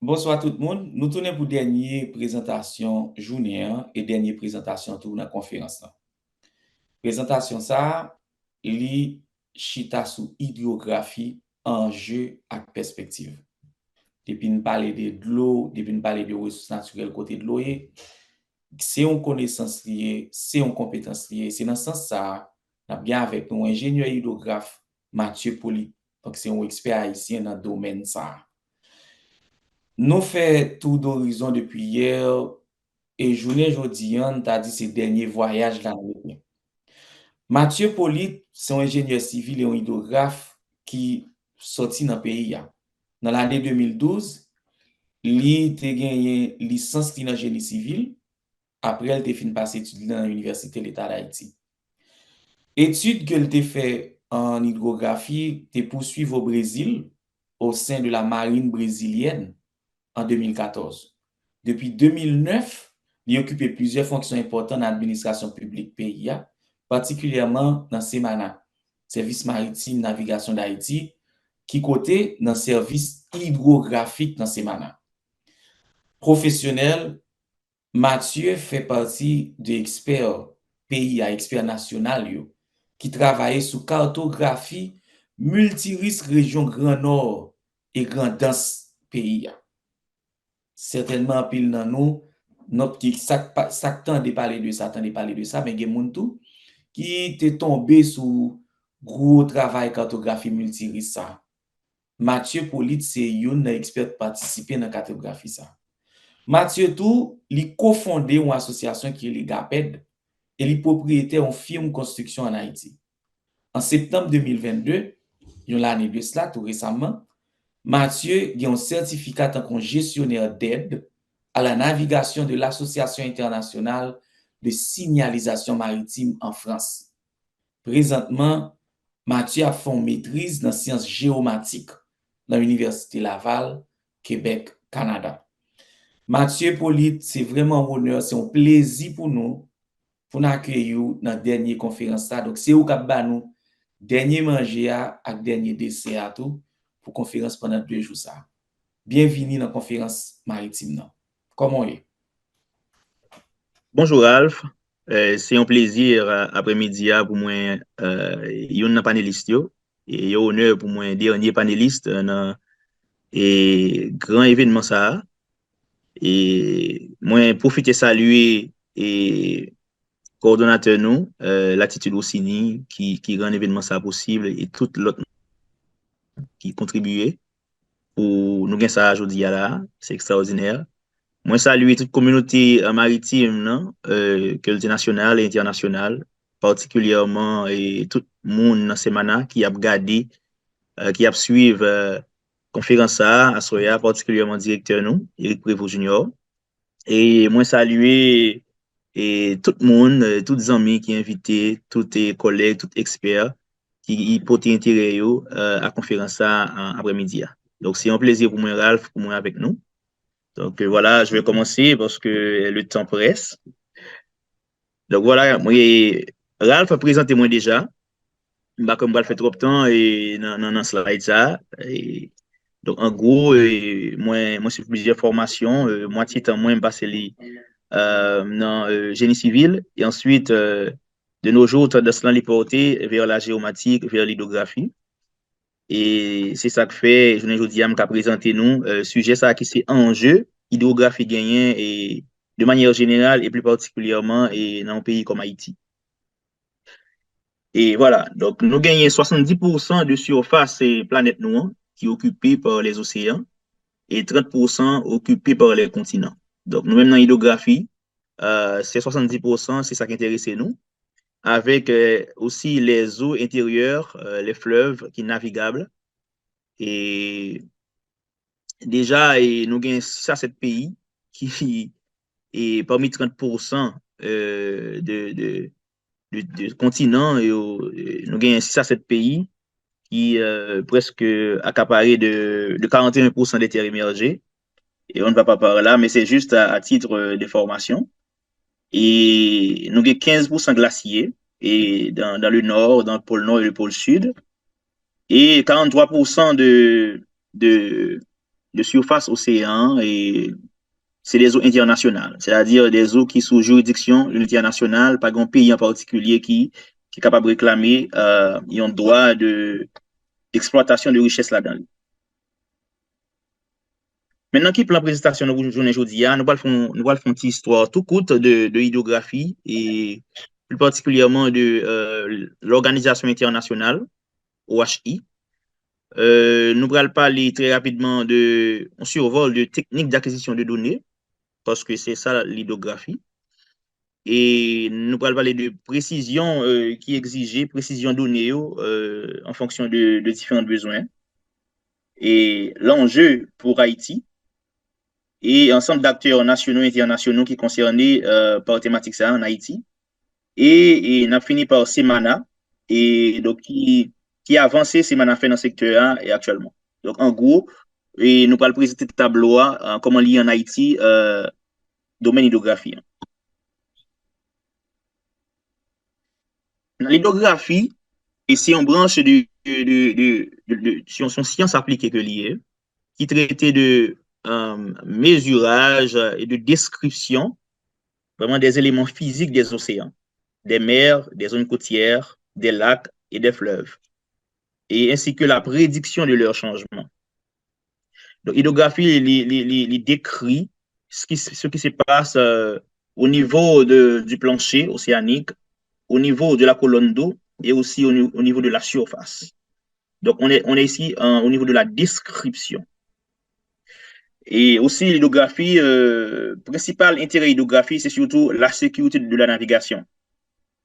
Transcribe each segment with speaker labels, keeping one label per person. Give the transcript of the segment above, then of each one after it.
Speaker 1: Bonsoir tout le monde. Nous tournons pour dernière présentation journée et dernière présentation tout dans la conférence. Présentation ça, li chita sous hydrographie, enjeu et perspective. Depuis nous parler de l'eau, depuis nous parler de ressources naturelles côté de l'eau, c'est une connaissance liée, c'est une compétence liée. C'est dans ce sens ça, nous avons bien avec nous ingénieur hydrographe Mathieu Poli. Donc c'est un expert haïtien dans le domaine ça. Nous fait tour d'horizon depuis hier et journée aujourd'hui, on t'a dit ces derniers voyages l'année. Mathieu Polit, c'est un ingénieur civil et un hydrographe qui sorti dans le pays. Dans l'année 2012, il a gagné licence en génie civil. Après, il a fini passer études dans l'Université de l'État d'Haïti. Études qu'elle a fait en hydrographie, te poursuivre au Brésil, au sein de la marine brésilienne, en 2014. Depuis 2009, il occupé plusieurs fonctions importantes dans l'administration publique pays, particulièrement dans SEMANA, Service maritime navigation d'Haïti, qui côté dans le service hydrographique dans SEMANA. Professionnel, Mathieu fait partie des experts pays à experts national qui travaillent sous cartographie multirisque région Grand Nord et Grand Danse pays. Certainement pile dans nous notre petit ça temps de parler de ça, mais il y a moun tout qui est tombé sous gros travail cartographie multirisque ça. Mathieu Polit c'est un expert participé dans cartographie ça. Mathieu tout, il cofondé une association qui est le GAPED et il propriétaire d'une firme construction en Haïti. En septembre 2022, l'année de cela tout récemment, Mathieu a un certificat en tant que gestionnaire d'aide à la navigation de l'Association internationale de signalisation maritime en France. Présentement, Mathieu a fait une maîtrise dans sciences géomatiques dans l'Université Laval, Québec, Canada. Mathieu Polit, c'est vraiment un honneur, c'est un plaisir pour nous accueillir dans la dernière conférence. Donc, c'est où que nous dernier manger avec dernier dessert tout pour conférence pendant 2 jours ça. Bienvenue dans la conférence maritime. Comment est?
Speaker 2: Bonjour Ralph. C'est un plaisir après-midi pour moi yon panéliste yo et un honneur pour moi dernier panéliste dans et grand événement ça et moi profiter saluer et coordonnateur nous Latitude Ossini qui rend événement ça possible et tout l'autre qui contribué pour nous gagner ça aujourd'hui là, c'est extraordinaire. Moi, saluer toute communauté maritime, non? Qualité nationale et internationale, particulièrement et tout le monde dans Semana qui a regardé, qui a suivi conférence à Soya, particulièrement directeur nous, Eric Prévost Junior. Et moi, saluer et tout le monde, tous les amis qui invités, tous les collègues, tous les experts qui portent intérêt à la conférence après-midi. Donc, c'est un plaisir pour moi, Ralph, pour moi avec nous. Donc voilà, je vais commencer parce que le temps presse. Donc voilà, moi, Ralph a présenté moi déjà. Bah, comme je fait trop de temps et dans slide ça. Donc en gros, moi j'ai plusieurs formations. Moitié temps, moi, je passe dans génie civil. Et ensuite, de nos jours, tendance là, les porter vers la géomatique, vers l'hydrographie. Et c'est ça que fait, je ne dis pas présenter nous, sujet ça qui c'est enjeu, hydrographie gagnant et de manière générale et plus particulièrement et dans un pays comme Haïti. Et voilà, donc nous gagnons 70% de surface et planète nous qui est occupée par les océans et 30% occupée par les continents. Donc nous-mêmes dans l'hydrographie, c'est 70%, c'est ça qui intéresse nous, avec aussi les eaux intérieures, les fleuves qui sont navigables. Et déjà, nous avons 6 à 7 pays qui, et parmi 30% de continents, nous avons 6 à 7 pays qui presque accaparés de 41% des terres émergées. Et on ne va pas par là, mais c'est juste à titre de formation. Et nous avons 15% glaciers et dans le nord, dans le pôle nord et le pôle sud. Et 43% de de surface océan et c'est des eaux internationales, c'est-à-dire des eaux qui sous juridiction de l'unité nationale, pas un pays en particulier qui est capable de réclamer un droit d'exploitation de richesse là-dedans. Maintenant, qui plan présentation de journée aujourd'hui, nous allons faire une petite histoire tout courte de hydrographie et plus particulièrement de l'Organisation internationale, OHI. Nous allons parler très rapidement on survole de techniques d'acquisition de données, parce que c'est ça l'hydrographie. Et nous allons parler de précision qui est exigée, précision donnée en fonction de différents besoins. Et l'enjeu pour Haïti, et ensemble d'acteurs nationaux et internationaux qui sont concernés par thématique ça en Haïti. Et on a fini par Semana, et donc qui a avancé Semana fait dans le secteur et actuellement. Donc en gros, et nous allons présenter le tableau comment lié en Haïti, domaine hydrographie. L'hydrographie, et c'est une branche son science appliquée que liée, qui traitait de mesurage et de description vraiment des éléments physiques des océans, des mers, des zones côtières, des lacs et des fleuves, et ainsi que la prédiction de leur changement. Donc, l'hydrographie il décrit ce qui se passe au niveau du plancher océanique, au niveau de la colonne d'eau et aussi au niveau de la surface. Donc, on est ici au niveau de la description. Et aussi, l'hydrographie, principal intérêt de l'hydrographie, c'est surtout la sécurité de la navigation.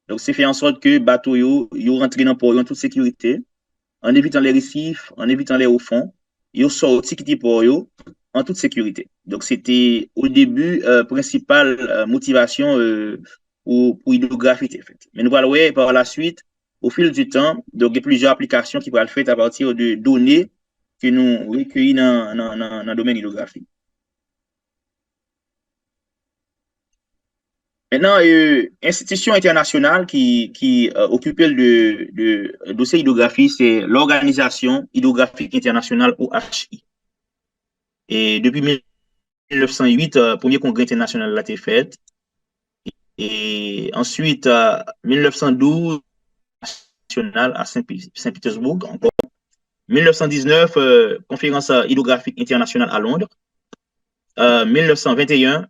Speaker 2: Donc, c'est fait en sorte que bateau yo rentre dans le port en toute sécurité, en évitant les récifs, en évitant les hauts fonds, yo sorti quitter port en toute sécurité. Donc, c'était au début principale motivation pour l'hydrographie était faite. Mais nous allons voir par la suite, au fil du temps, donc il y a plusieurs applications qui vont être faites à partir de données que nous recueillons dans le domaine hydrographie. Maintenant, institution internationale qui occupe le dossier hydrographie, c'est l'Organisation hydrographique internationale OHI. Et depuis 1908, premier congrès international a été fait. Et ensuite, 1912, national à Saint-Pétersbourg, encore. 1919, conférence hydrographique internationale à Londres. 1921,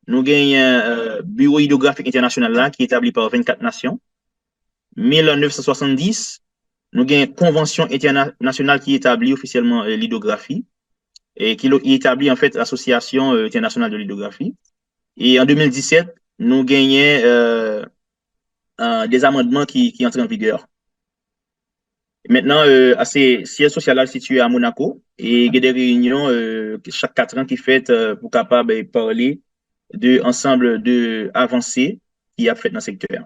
Speaker 2: nous gagnons un bureau hydrographique international là, qui est établi par 24 nations. 1970, nous gagnons une convention internationale qui établit officiellement l'hydrographie et qui établit en fait l'Association internationale de l'hydrographie. Et en 2017, nous gagnons des amendements qui entrent en vigueur. Maintenant, c'est siège social situé à Monaco et il y a des réunions chaque 4 ans qui fait pour capable de parler de ensemble de avancées qui a fait dans le secteur.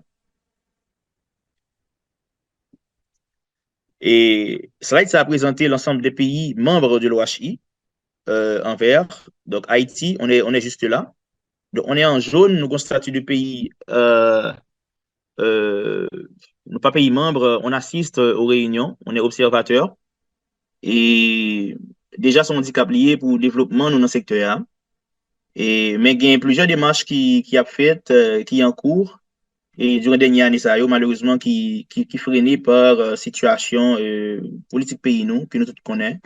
Speaker 2: Et slide, ça a présenté l'ensemble des pays membres de l'OHI en vert. Donc, Haïti, on est juste là. Donc, on est en jaune, nous constatons des pays, nos pas pays membres, on assiste aux réunions, on est observateur. Et déjà, sont handicapés liés pour le développement dans le secteur. Mais il y a plusieurs démarches qui a fait, qui sont en cours. Et durant les dernières années, ça malheureusement qui freiné par situation politique pays nous, que nous tous connaissons.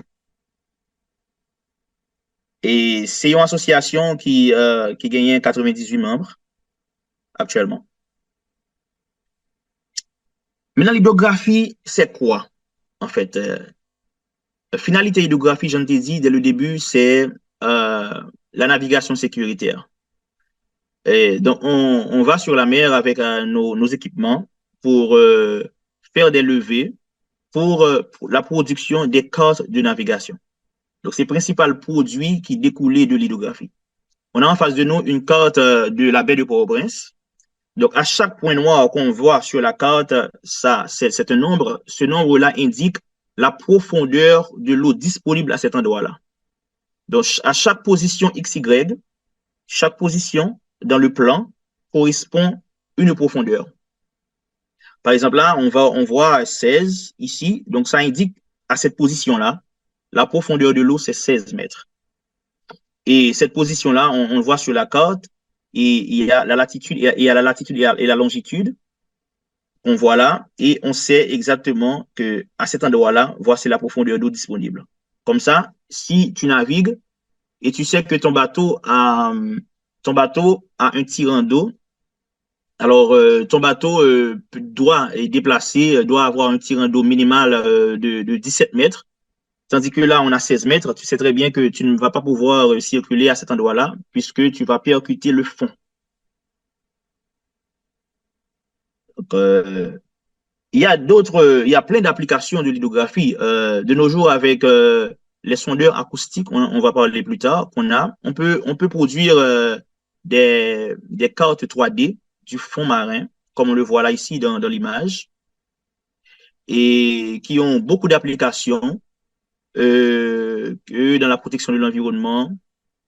Speaker 2: Et c'est une association qui gagne 98 membres actuellement. Maintenant, l'hydrographie, c'est quoi? En fait, la finalité hydrographie, j'en ai dit dès le début, c'est la navigation sécuritaire. Et donc, on va sur la mer avec nos équipements pour faire des levées pour la production des cartes de navigation. Donc, c'est le principal produit qui découlait de l'hydrographie. On a en face de nous une carte de la baie de Port-au-Prince. Donc, à chaque point noir qu'on voit sur la carte, ça, c'est un nombre. Ce nombre-là indique la profondeur de l'eau disponible à cet endroit-là. Donc, à chaque position XY, chaque position dans le plan correspond une profondeur. Par exemple, là, on voit 16 ici. Donc, ça indique à cette position-là la profondeur de l'eau, c'est 16 mètres. Et cette position-là, on le voit sur la carte, et il y a la latitude, il y a la latitude et la longitude qu'on voit là, et on sait exactement que à cet endroit-là, voici la profondeur d'eau disponible. Comme ça, si tu navigues et tu sais que ton bateau a un tirant d'eau, alors ton bateau doit être déplacé, doit avoir un tirant d'eau minimal de 17 mètres. Tandis que là, on a 16 mètres. Tu sais très bien que tu ne vas pas pouvoir circuler à cet endroit-là puisque tu vas percuter le fond. Donc, il y a plein d'applications de l'hydrographie. De nos jours, avec les sondeurs acoustiques, on va parler plus tard, on peut produire des cartes 3D du fond marin, comme on le voit là ici dans l'image, et qui ont beaucoup d'applications que dans la protection de l'environnement,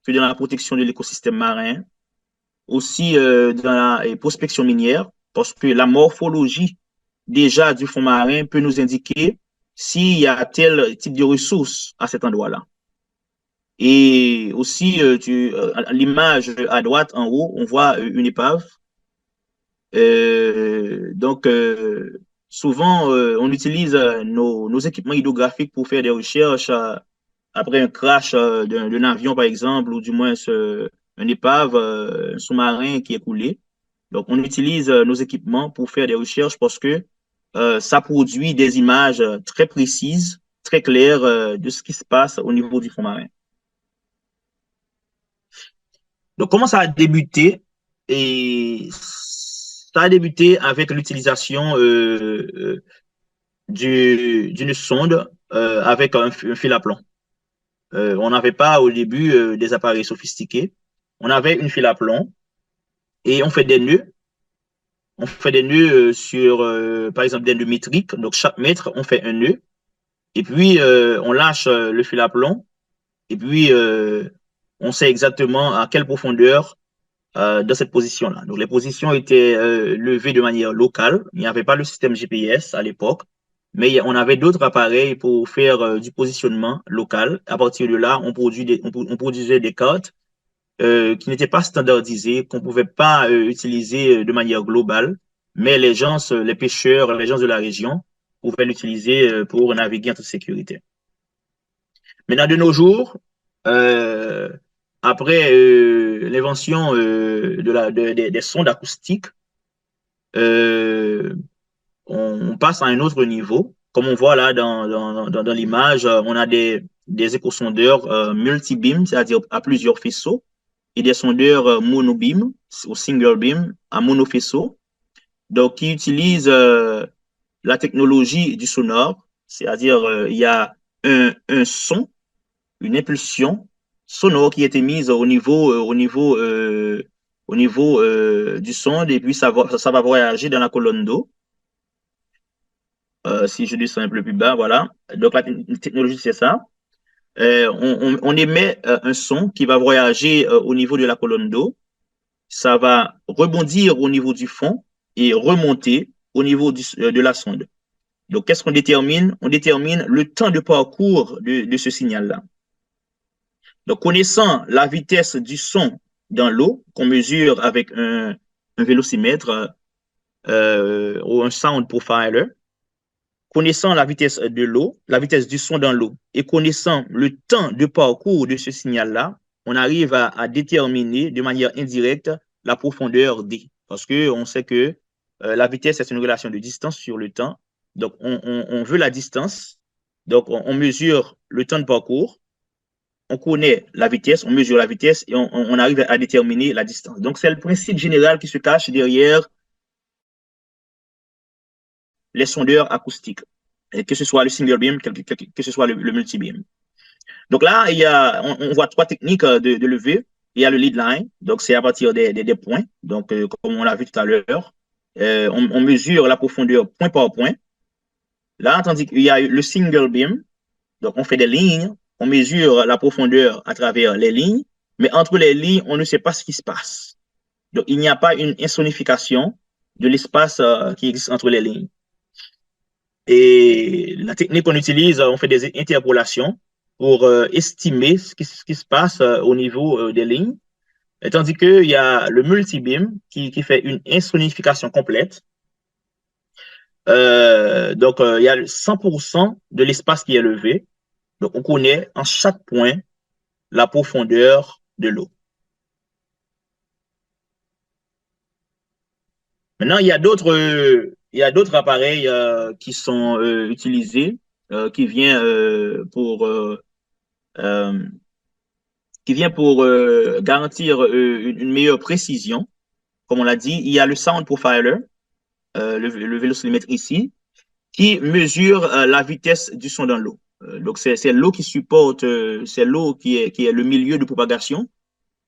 Speaker 2: que dans la protection de l'écosystème marin, aussi dans la prospection minière, parce que la morphologie déjà du fond marin peut nous indiquer s'il y a tel type de ressources à cet endroit-là. Et aussi, l'image à droite, en haut, on voit une épave. Donc, souvent, on utilise nos équipements hydrographiques pour faire des recherches après un crash d'un avion, par exemple, ou du moins un épave, un sous-marin qui est coulé. Donc, on utilise nos équipements pour faire des recherches parce que ça produit des images très précises, très claires de ce qui se passe au niveau du fond marin. Donc, comment ça a débuté? Et ça a débuté avec l'utilisation d'une sonde avec un fil à plomb. On n'avait pas au début des appareils sophistiqués. On avait une fil à plomb et on fait des nœuds. On fait des nœuds sur, par exemple, des nœuds métriques. Donc, chaque mètre, on fait un nœud. Et puis, on lâche le fil à plomb. Et puis, on sait exactement à quelle profondeur dans cette position-là. Donc, les positions étaient levées de manière locale. Il n'y avait pas le système GPS à l'époque, mais on avait d'autres appareils pour faire du positionnement local. À partir de là, on produisait des cartes qui n'étaient pas standardisées, qu'on ne pouvait pas utiliser de manière globale, mais les gens, les pêcheurs, les gens de la région pouvaient l'utiliser pour naviguer en toute sécurité. Maintenant, de nos jours, euh, après l'invention des sondes acoustiques, euh, on passe à un autre niveau. Comme on voit là dans l'image, on a des échosondeurs multi-beam, c'est-à-dire à plusieurs faisceaux, et des sondeurs monobeam ou single beam à monofaisceau, donc qui utilisent la technologie du sonore, c'est-à-dire il y a un son, une impulsion sonore qui est émise au niveau du son, et puis ça va voyager dans la colonne d'eau. Si je descends un peu plus bas, voilà. Donc la technologie, c'est ça. On émet un son qui va voyager au niveau de la colonne d'eau. Ça va rebondir au niveau du fond et remonter au niveau de la sonde. Donc, qu'est-ce qu'on détermine? On détermine le temps de parcours de ce signal-là. Donc, connaissant la vitesse du son dans l'eau, qu'on mesure avec un vélocimètre ou un sound profiler, connaissant la vitesse de l'eau, la vitesse du son dans l'eau, et connaissant le temps de parcours de ce signal-là, on arrive à déterminer de manière indirecte la profondeur D. Parce qu'on sait que la vitesse, c'est une relation de distance sur le temps. Donc, on veut la distance. Donc, on mesure le temps de parcours. On connaît la vitesse, on mesure la vitesse et on arrive à déterminer la distance. Donc, c'est le principe général qui se cache derrière les sondeurs acoustiques, que ce soit le single beam, que ce soit le multi-beam. Donc là, on voit trois techniques de levée. Il y a le lead line, donc c'est à partir des points, donc comme on l'a vu tout à l'heure. On mesure la profondeur point par point. Là, tandis qu'il y a le single beam, donc on fait des lignes, on mesure la profondeur à travers les lignes, mais entre les lignes, on ne sait pas ce qui se passe. Donc il n'y a pas une insonification de l'espace qui existe entre les lignes. Et la technique qu'on utilise, on fait des interpolations pour estimer ce qui se passe au niveau des lignes. Et tandis qu'il y a le multibeam qui fait une insonification complète. Il y a 100% de l'espace qui est levé. Donc, on connaît en chaque point la profondeur de l'eau. Maintenant, il y a d'autres appareils qui sont utilisés, qui viennent euh, pour garantir une meilleure précision. Comme on l'a dit, il y a le Sound Profiler, le vélocimètre ici, qui mesure la vitesse du son dans l'eau. Donc, c'est l'eau qui supporte, c'est l'eau qui est le milieu de propagation.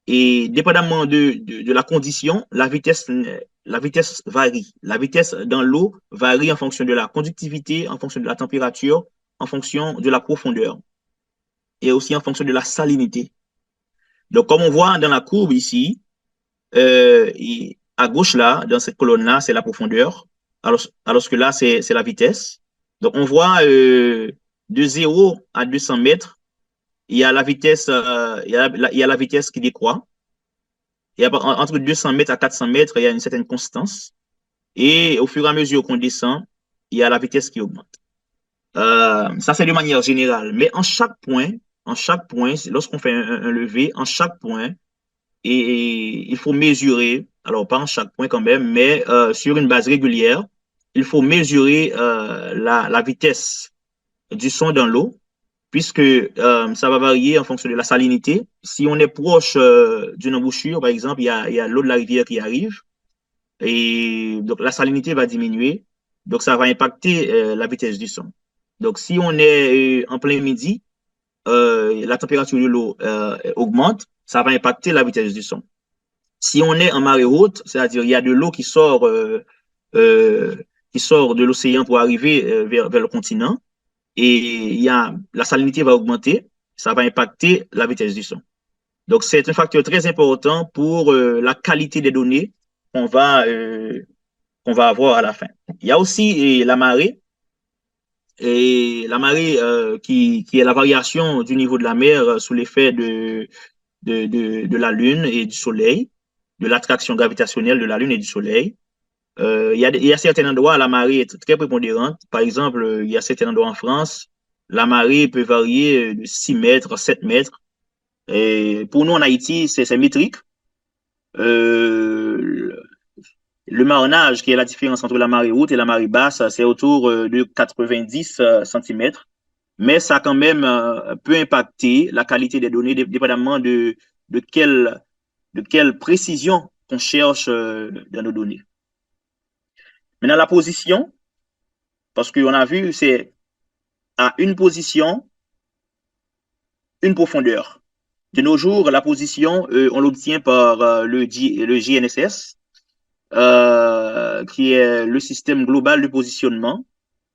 Speaker 2: Et dépendamment de la condition, la vitesse varie. La vitesse dans l'eau varie en fonction de la conductivité, en fonction de la température, en fonction de la profondeur et aussi en fonction de la salinité. Donc, comme on voit dans la courbe ici, à gauche là, dans cette colonne-là, c'est la profondeur, alors que là, c'est la vitesse. Donc, on voit de 0 à 200 mètres, il y a la vitesse, il y a la vitesse qui décroît. Et entre 200 mètres à 400 mètres, il y a une certaine constance. Et au fur et à mesure qu'on descend, il y a la vitesse qui augmente. Ça, c'est de manière générale. Mais en chaque point, lorsqu'on fait un lever, en chaque point, et il faut mesurer, alors pas en chaque point quand même, mais sur une base régulière, il faut mesurer la vitesse du son dans l'eau, puisque ça va varier en fonction de la salinité. Si on est proche d'une embouchure, par exemple, il y a l'eau de la rivière qui arrive, et donc la salinité va diminuer, donc ça va impacter la vitesse du son. Donc si on est en plein midi, la température de l'eau augmente, ça va impacter la vitesse du son. Si on est en marée haute, c'est-à-dire il y a de l'eau euh, qui sort de l'océan pour arriver vers le continent, et la salinité va augmenter, ça va impacter la vitesse du son. Donc, c'est un facteur très important pour la qualité des données qu'on va avoir à la fin. Il y a aussi la marée qui est la variation du niveau de la mer sous l'effet de la Lune et du Soleil, de l'attraction gravitationnelle de la Lune et du Soleil. Il y a certains endroits, la marée est très prépondérante. Par exemple, il y a certains endroits en France, la marée peut varier de 6 mètres, 7 mètres. Et pour nous, en Haïti, c'est métrique. Euh, le marnage, qui est la différence entre la marée haute et la marée basse, c'est autour de 90 cm. Mais ça, quand même, peut impacter la qualité des données, dépendamment de, quelle, de quelle précision qu'on cherche dans nos données. Maintenant, la position, parce qu'on a vu, c'est à une position, une profondeur. De nos jours, la position, on l'obtient par le GNSS, qui est le système global de positionnement.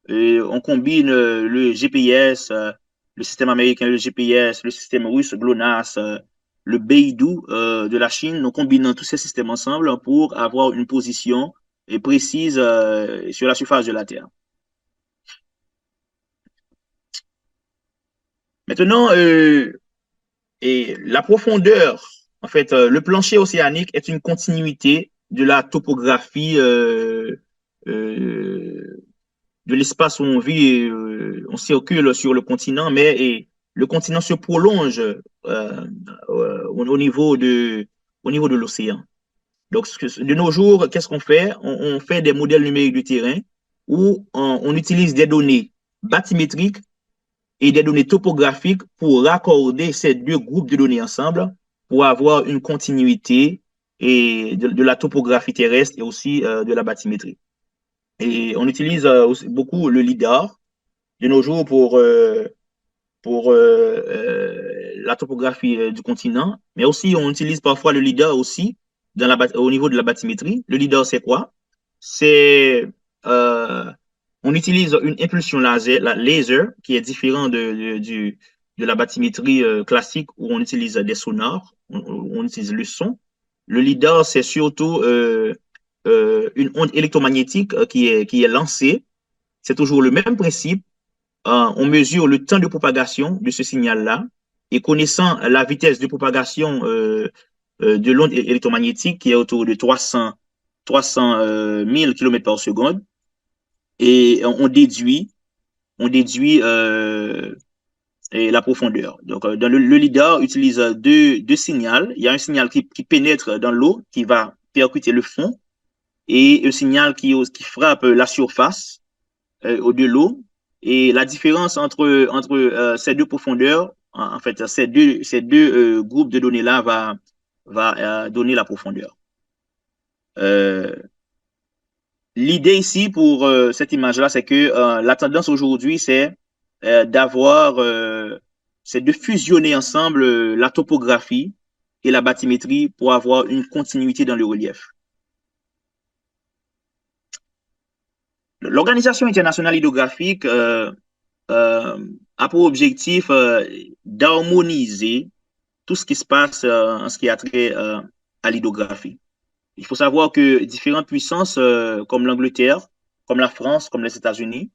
Speaker 2: Et on combine le GPS, le système américain, le GPS, le système russe GLONASS, le Beidou de la Chine. Nous combinons tous ces systèmes ensemble pour avoir une position précise sur la surface de la Terre. Maintenant, et la profondeur, en fait, le plancher océanique est une continuité de la topographie de l'espace où on vit, on circule sur le continent, mais le continent se prolonge au niveau de l'océan. Donc, de nos jours, qu'est-ce qu'on fait? On fait des modèles numériques du terrain où on utilise des données bathymétriques et des données topographiques pour raccorder ces deux groupes de données ensemble pour avoir une continuité et de la topographie terrestre et aussi de la bathymétrie. Et on utilise aussi beaucoup le LIDAR de nos jours pour la topographie du continent, mais aussi on utilise parfois le LIDAR aussi au niveau de la bathymétrie. Le LIDAR, c'est quoi? C'est euh, on utilise une impulsion laser qui est différent de la bathymétrie classique où on utilise des sonars, on utilise le son. Le LIDAR, c'est surtout une onde électromagnétique qui est lancée. C'est toujours le même principe. on mesure le temps de propagation de ce signal-là et connaissant la vitesse de propagation de l'onde électromagnétique qui est autour de 300 000 km par seconde, et on déduit et la profondeur. Donc, dans le lidar utilise deux signaux. Il y a un signal qui pénètre dans l'eau, qui va percuter le fond, et un signal qui frappe la surface de l'eau. Et la différence entre ces deux profondeurs, en fait, ces deux groupes de données-là va donner la profondeur. L'idée ici pour cette image-là, c'est que la tendance aujourd'hui, c'est de fusionner ensemble la topographie et la bathymétrie pour avoir une continuité dans le relief. L'Organisation internationale hydrographique a pour objectif d'harmoniser tout ce qui se passe en ce qui a trait à l'hydrographie. Il faut savoir que différentes puissances comme l'Angleterre, comme la France, comme les États-Unis,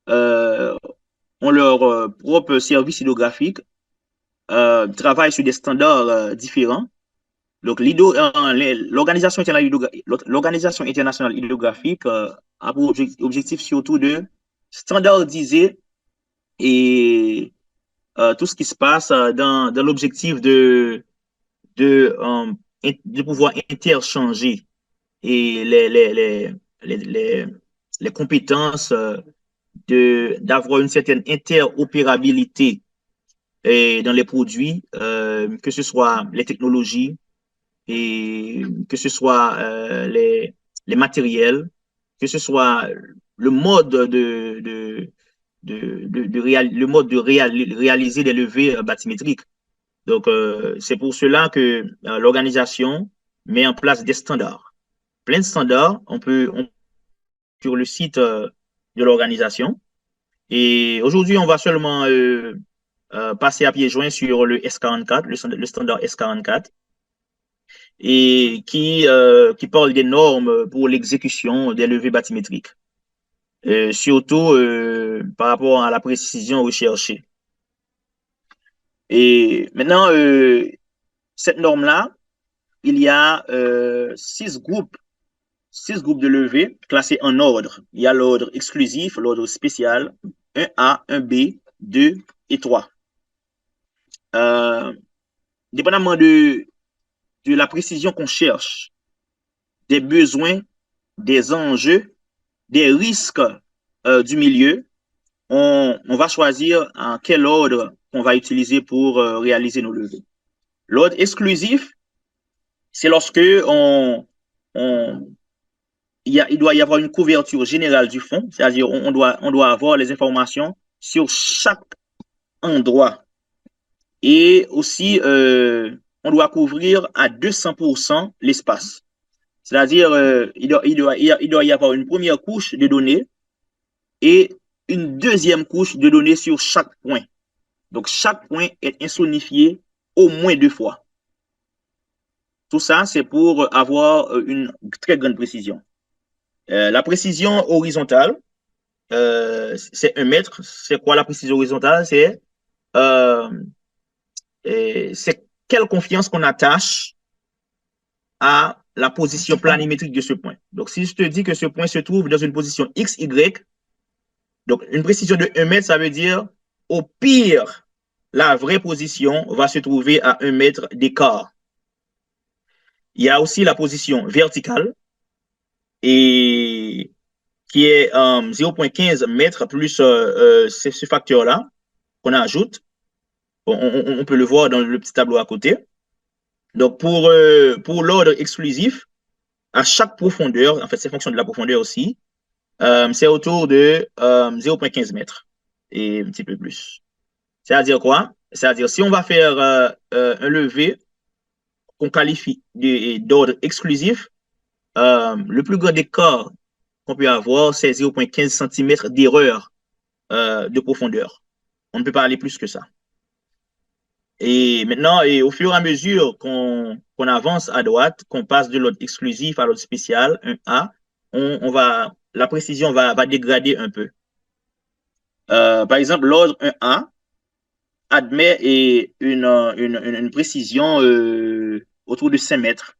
Speaker 2: ont leur propre service hydrographique, travaillent sur des standards différents. Donc, l'Organisation internationale hydrographique a pour objectif surtout de standardiser et tout ce qui se passe dans l'objectif de pouvoir interchanger et les compétences d'avoir une certaine interopérabilité dans les produits, que ce soit les technologies et que ce soit les matériels, que ce soit le mode réaliser des levées bathymétriques. Donc, c'est pour cela que l'organisation met en place des standards. Plein de standards, sur le site de l'organisation. Et aujourd'hui, on va seulement passer à pieds joints sur le S44, le standard S44, et qui parle des normes pour l'exécution des levées bathymétriques, surtout par rapport à la précision recherchée. Et maintenant, cette norme-là, il y a 6 groupes de levées classés en ordre. Il y a l'ordre exclusif, l'ordre spécial, 1A, 1B, 2 et 3. Dépendamment de la précision qu'on cherche, des besoins, des enjeux, des risques du milieu, on va choisir en quel ordre on va utiliser pour réaliser nos levées. L'ordre exclusif, c'est lorsque il doit y avoir une couverture générale du fond, c'est-à-dire on doit avoir les informations sur chaque endroit. Et aussi, on doit couvrir à 200% l'espace. C'est-à-dire, il doit y avoir une première couche de données et une deuxième couche de données sur chaque point. Donc, chaque point est insonifié au moins 2 fois. Tout ça, c'est pour avoir une très grande précision. La précision horizontale, c'est 1 mètre. C'est quoi la précision horizontale? C'est quelle confiance qu'on attache à la position planimétrique de ce point. Donc, si je te dis que ce point se trouve dans une position X, Y, donc une précision de 1 mètre, ça veut dire, au pire, la vraie position va se trouver à 1 mètre d'écart. Il y a aussi la position verticale, et qui est 0,15 mètres plus ce facteur-là qu'on ajoute. On peut le voir dans le petit tableau à côté. Donc, pour l'ordre exclusif, à chaque profondeur, en fait, c'est fonction de la profondeur aussi, c'est autour de 0,15 mètres et un petit peu plus. C'est-à-dire quoi? C'est-à-dire, si on va faire un levé qu'on qualifie d'ordre exclusif, le plus grand écart qu'on peut avoir, c'est 0,15 cm d'erreur de profondeur. On ne peut pas aller plus que ça. Et maintenant, et au fur et à mesure qu'on avance à droite, qu'on passe de l'ordre exclusif à l'ordre spécial, 1A, la précision va dégrader un peu. Par exemple, l'ordre 1A admet une précision autour de 5 mètres.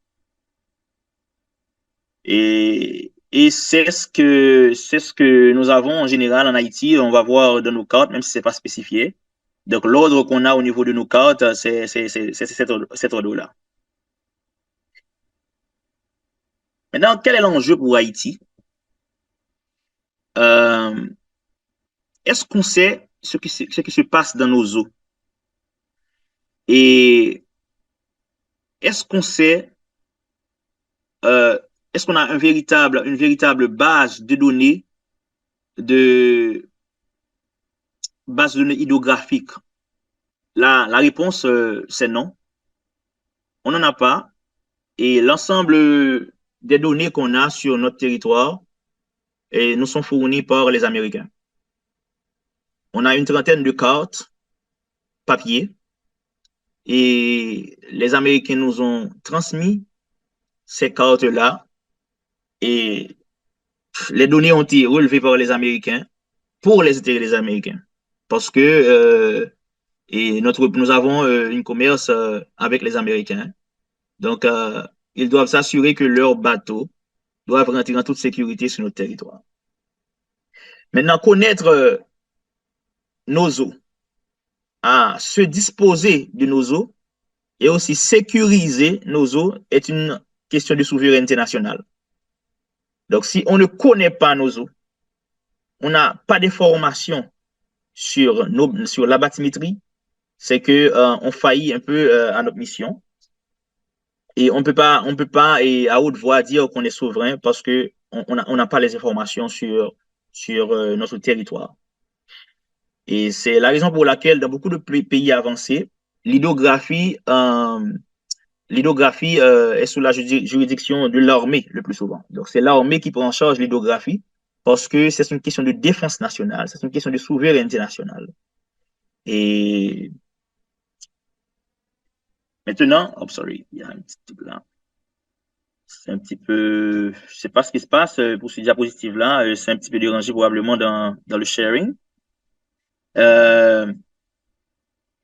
Speaker 2: Et c'est ce que nous avons en général en Haïti. On va voir dans nos cartes, même si ce n'est pas spécifié. Donc, l'ordre qu'on a au niveau de nos cartes, c'est cet ordre-là. Maintenant, quel est l'enjeu pour Haïti? Est-ce qu'on sait ce qui se passe dans nos eaux? Et est-ce qu'on sait, est-ce qu'on a une véritable base de données, base de données hydrographiques? La réponse, c'est non. On n'en a pas. Et l'ensemble des données qu'on a sur notre territoire nous sont fournies par les Américains. On a une trentaine de cartes papier et les Américains nous ont transmis ces cartes-là et les données ont été relevées par les Américains pour les intérêts des Américains. Parce que nous avons un commerce avec les Américains. Donc, ils doivent s'assurer que leurs bateaux doivent rentrer en toute sécurité sur notre territoire. Maintenant, connaître nos eaux, se disposer de nos eaux et aussi sécuriser nos eaux est une question de souveraineté nationale. Donc, si on ne connaît pas nos eaux, on n'a pas d'informations sur la bathymétrie, c'est qu'on faillit un peu à notre mission. Et on peut pas à haute voix dire qu'on est souverain parce qu'on n'a pas les informations sur notre territoire. Et c'est la raison pour laquelle dans beaucoup de pays avancés, l'hydrographie est sous la juridiction de l'armée le plus souvent. Donc c'est l'armée qui prend en charge l'hydrographie parce que c'est une question de défense nationale, c'est une question de souveraineté nationale. Et maintenant, il y a un petit truc là. C'est un petit peu, je sais pas ce qui se passe pour ce diapositive-là. C'est un petit peu dérangé probablement dans le sharing. Maintenant,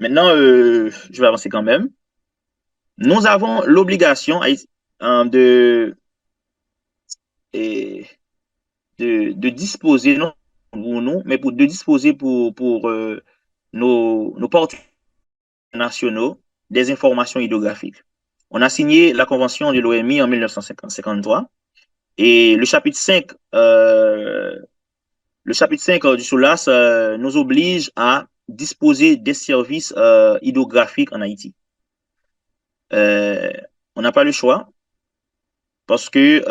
Speaker 2: je vais avancer quand même. Nous avons l'obligation de disposer, non pour nous, mais de disposer pour nos partenaires nationaux des informations hydrographiques. On a signé la convention de l'OMI en 1953 et le chapitre 5 du SOLAS nous oblige à disposer des services hydrographiques en Haïti. On n'a pas le choix parce que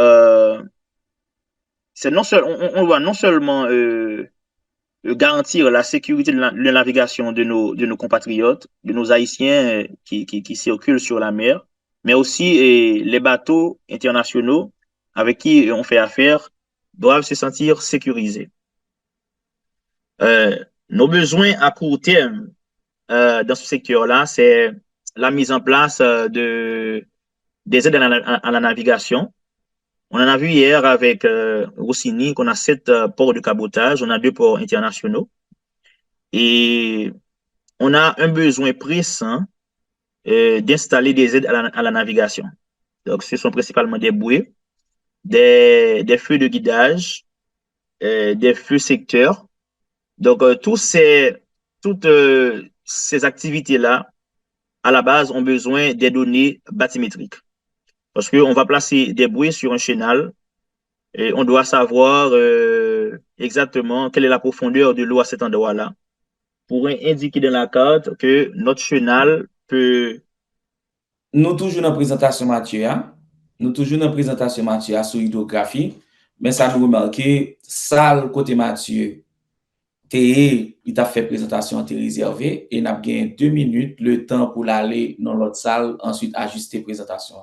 Speaker 2: on doit non seulement garantir la sécurité de la navigation de nos compatriotes, de nos Haïtiens qui circulent sur la mer, mais aussi les bateaux internationaux avec qui on fait affaire doivent se sentir sécurisés. Nos besoins à court terme dans ce secteur-là, c'est la mise en place des aides à la navigation. On en a vu hier avec Rossini qu'on a 7 ports de cabotage, on a 2 ports internationaux. Et on a un besoin pressant d'installer des aides à la navigation. Donc, ce sont principalement des bouées, des feux de guidage, des feux secteurs. Donc, toutes ces activités-là, à la base, ont besoin des données bathymétriques. Parce qu'on va placer des bouées sur un chenal et on doit savoir exactement quelle est la profondeur de l'eau à cet endroit-là pour indiquer dans la carte que notre chenal peut...
Speaker 1: Nous toujours dans la présentation Mathieu, sur hydrographie, mais ça nous remarque, ça le côté Mathieu, il t'a fait présentation réservée et n'a bien 2 minutes le temps pour aller dans l'autre salle, ensuite ajuster présentation.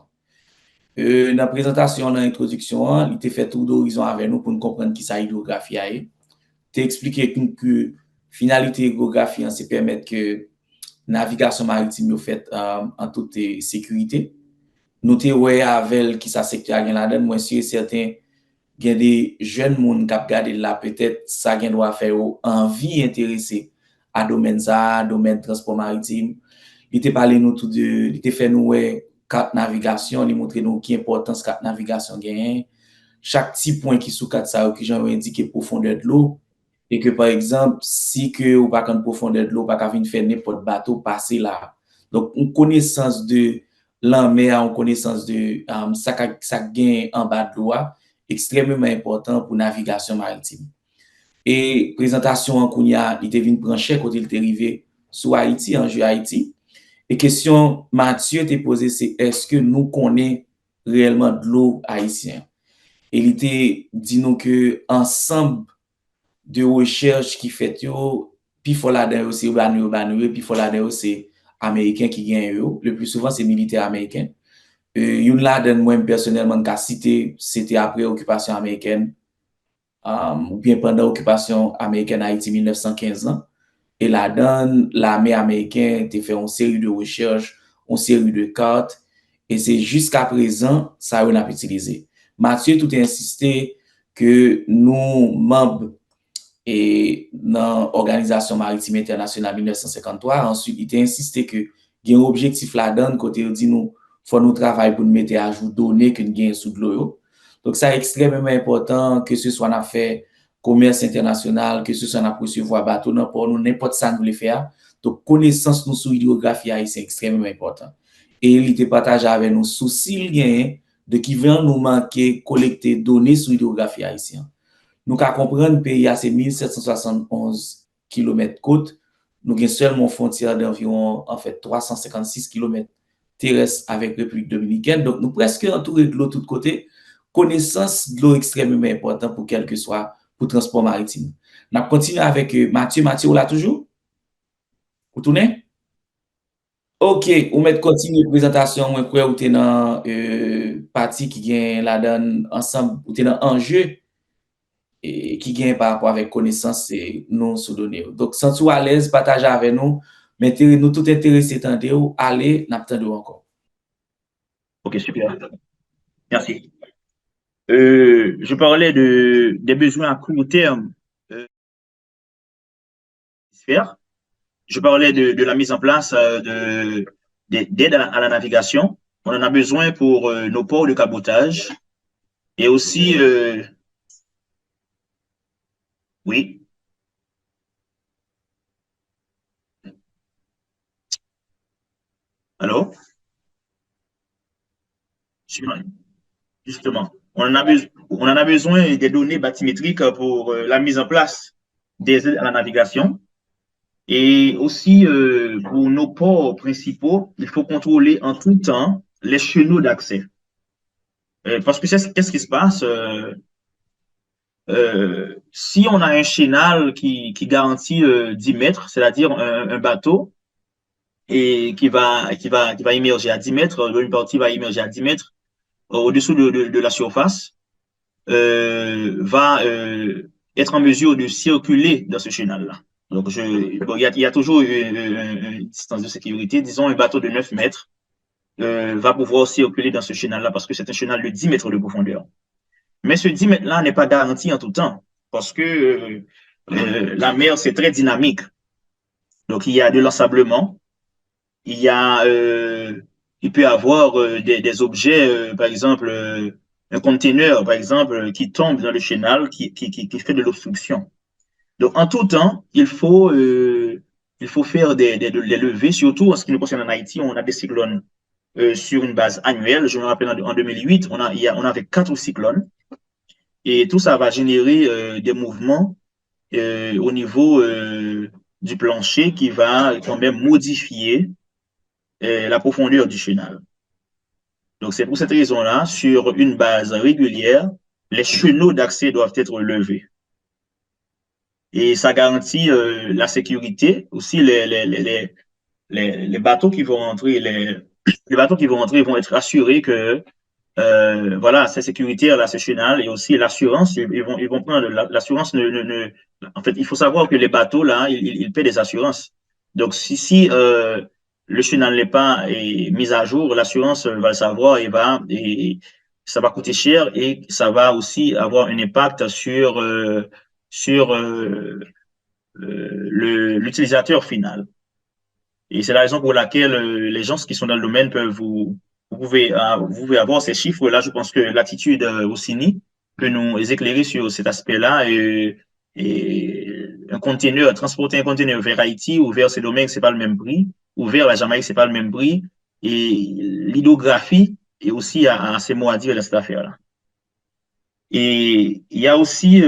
Speaker 1: Dans la présentation, dans l'introduction, il t'a fait tour d'horizon avec nous pour nous comprendre qui ça hydrographie est. T'as expliqué que finalité hydrographie, c'est permettre que navigation maritime faite en toute sécurité. Nous t'es ouais avec qui ça secteur là-dedans, moi sûr certain il y a des jeunes monde qui regardent là, peut-être ça qui doit faire envie intéressé à domaine ça, domaine transport maritime. Il te parlé nous tout de, il te fait nous carte navigation, il montre nous qui importance carte navigation gagne. Chaque petit point qui sous carte ça qui j'en indiqué profondeur de l'eau et que par exemple si que ou pas quand profondeur de l'eau pas qu'à venir faire n'importe bateau passer là. Donc une connaissance de la mer, une connaissance de ça gagne en bas de l'eau extrêmement important pour navigation maritime. Et présentation en Kounia, il devine brancher quand il est arrivé sur Haïti, en jeu Haïti. Et question Mathieu t'a posé, c'est est-ce que nous connaissons réellement de l'eau haïtienne? Et il était dit nous que ensemble de recherche qui fait yo, puis faut là dedans c'est urbain, puis faut là dedans c'est américain qui gagne yo. Le plus souvent c'est militaire américain. Une là dedans moi personnellement qu'a cité, c'était après occupation américaine ou bien pendant l'occupation américaine Haïti 1915 ans. Et là-dedans, l'armée américaine a fait une série de recherches, une série de cartes, et c'est jusqu'à présent ça on a utilisé. Mathieu tout a insisté que nous, membres et dans l'Organisation maritime internationale 1953, ensuite il a insisté que il y a un objectif là-dedans, côté il dit nous, faut nous travailler pour nous mettre à jour données que nous gagnons sous de l'eau. Donc, ça est extrêmement important que ce soit en fait commerce international, que ce soit en recevoir bateau, n'importe ça nous le faire. Donc, connaissance nous sur l'hydrographie c'est extrêmement important. Et il était partagé avec nous souci de qui vient nous manquer collecter données sur l'hydrographie haïtienne. Nous qu'à comprendre pays c'est 1771 km côte, nous avons seulement frontière d'environ en fait 356 km terrestres avec République dominicaine. Donc nous presque entourés de l'eau de tous côtés. Connaissance de l'eau extrêmement important pour quel que soit pour transport maritime. On continue avec Mathieu. Mathieu, là toujours? Vous tournez? Ok, on met continuer présentation. Moi, quoi, vous êtes dans partie qui gagne la donne ensemble, vous êtes dans enjeu et qui gagne par rapport avec connaissance et non sous données. Donc, sans tout à l'aise, partagez avec nous. Mettez nous tout intéressés, tendez allez, n'attendez encore.
Speaker 2: Ok, super. Merci. Je parlais des besoins à court terme. Je parlais de la mise en place d'aide à la navigation. On en a besoin pour nos ports de cabotage et aussi, oui, allô? Justement, on en a besoin des données bathymétriques pour la mise en place des aides à la navigation. Et aussi, pour nos ports principaux, il faut contrôler en tout temps les chenaux d'accès. Parce que qu'est-ce qui se passe? Si on a un chenal qui garantit 10 mètres, c'est-à-dire un bateau, et qui va immerger à 10 mètres, une partie va immerger à 10 mètres au-dessous de la surface, va être en mesure de circuler dans ce chenal-là. Donc, il y a toujours une distance de sécurité. Disons, un bateau de 9 mètres va pouvoir circuler dans ce chenal-là parce que c'est un chenal de 10 mètres de profondeur. Mais ce 10 mètres-là n'est pas garanti en tout temps parce que la mer, c'est très dynamique. Donc, il y a de l'ensablement, il peut y avoir des objets, par exemple, un conteneur, par exemple, qui tombe dans le chenal, qui fait de l'obstruction. Donc, en tout temps, il faut faire des levées, surtout en ce qui nous concerne en Haïti, on a des cyclones sur une base annuelle. Je me rappelle en 2008, on avait 4 cyclones et tout ça va générer des mouvements au niveau du plancher qui va quand même modifier la profondeur du chenal. Donc, c'est pour cette raison-là, sur une base régulière, les chenaux d'accès doivent être levés. Et ça garantit la sécurité. Aussi, les bateaux qui vont entrer, les bateaux qui vont entrer vont être assurés que voilà, c'est sécuritaire là, ce chenal et aussi l'assurance. Ils vont prendre l'assurance. En fait, il faut savoir que les bateaux là, ils paient des assurances. Donc, si le chenal n'est pas mis à jour, l'assurance va le savoir et ça va coûter cher et ça va aussi avoir un impact sur l'utilisateur final. Et c'est la raison pour laquelle les gens qui sont dans le domaine peuvent vous pouvez avoir ces chiffres-là. Je pense que l'attitude Rossini peut nous éclairer sur cet aspect-là. Et un conteneur, transporter un conteneur vers Haïti ou vers ces domaines, c'est pas le même prix. Ou vers la Jamaïque, c'est pas le même prix. Et l'hydrographie est aussi à ses mots à dire dans cette affaire-là. Et il y a aussi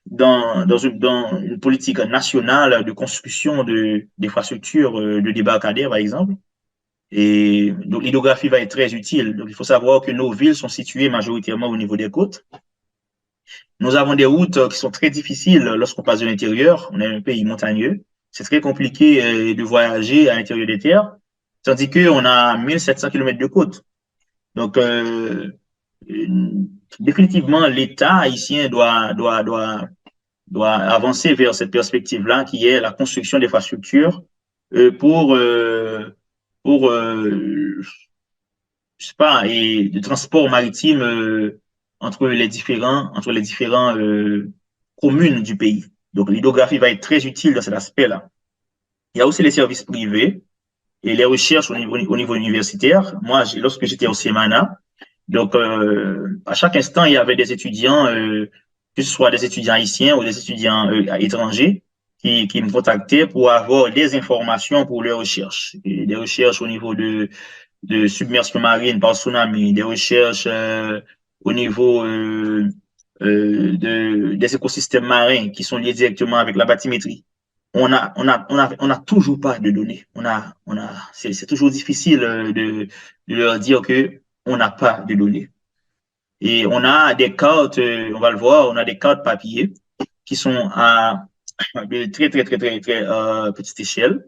Speaker 2: dans une politique nationale de construction d'infrastructures de débarcadères, par exemple. Et donc, l'hydrographie va être très utile. Donc, il faut savoir que nos villes sont situées majoritairement au niveau des côtes. Nous avons des routes qui sont très difficiles lorsqu'on passe de l'intérieur. On est un pays montagneux. C'est très compliqué de voyager à l'intérieur des terres, tandis qu'on a 1700 km de côte. Donc, euh, définitivement, l'État haïtien doit avancer vers cette perspective-là, qui est la construction d'infrastructures euh, pour, euh, pour je sais pas, et de transport maritime entre les différents communes du pays. Donc, l'hydrographie va être très utile dans cet aspect-là. Il y a aussi les services privés et les recherches au niveau universitaire. Moi, lorsque j'étais au CEMANA, donc à chaque instant, il y avait des étudiants, que ce soit des étudiants haïtiens ou des étudiants étrangers, qui me contactaient pour avoir des informations pour leurs recherches. Et des recherches au niveau de submersion marine par tsunami, des recherches au niveau des écosystèmes marins qui sont liés directement avec la bathymétrie. On a toujours pas de données. C'est toujours difficile de leur dire que on n'a pas de données. Et on a des cartes, on va le voir, on a des cartes papier qui sont à de très petite échelle,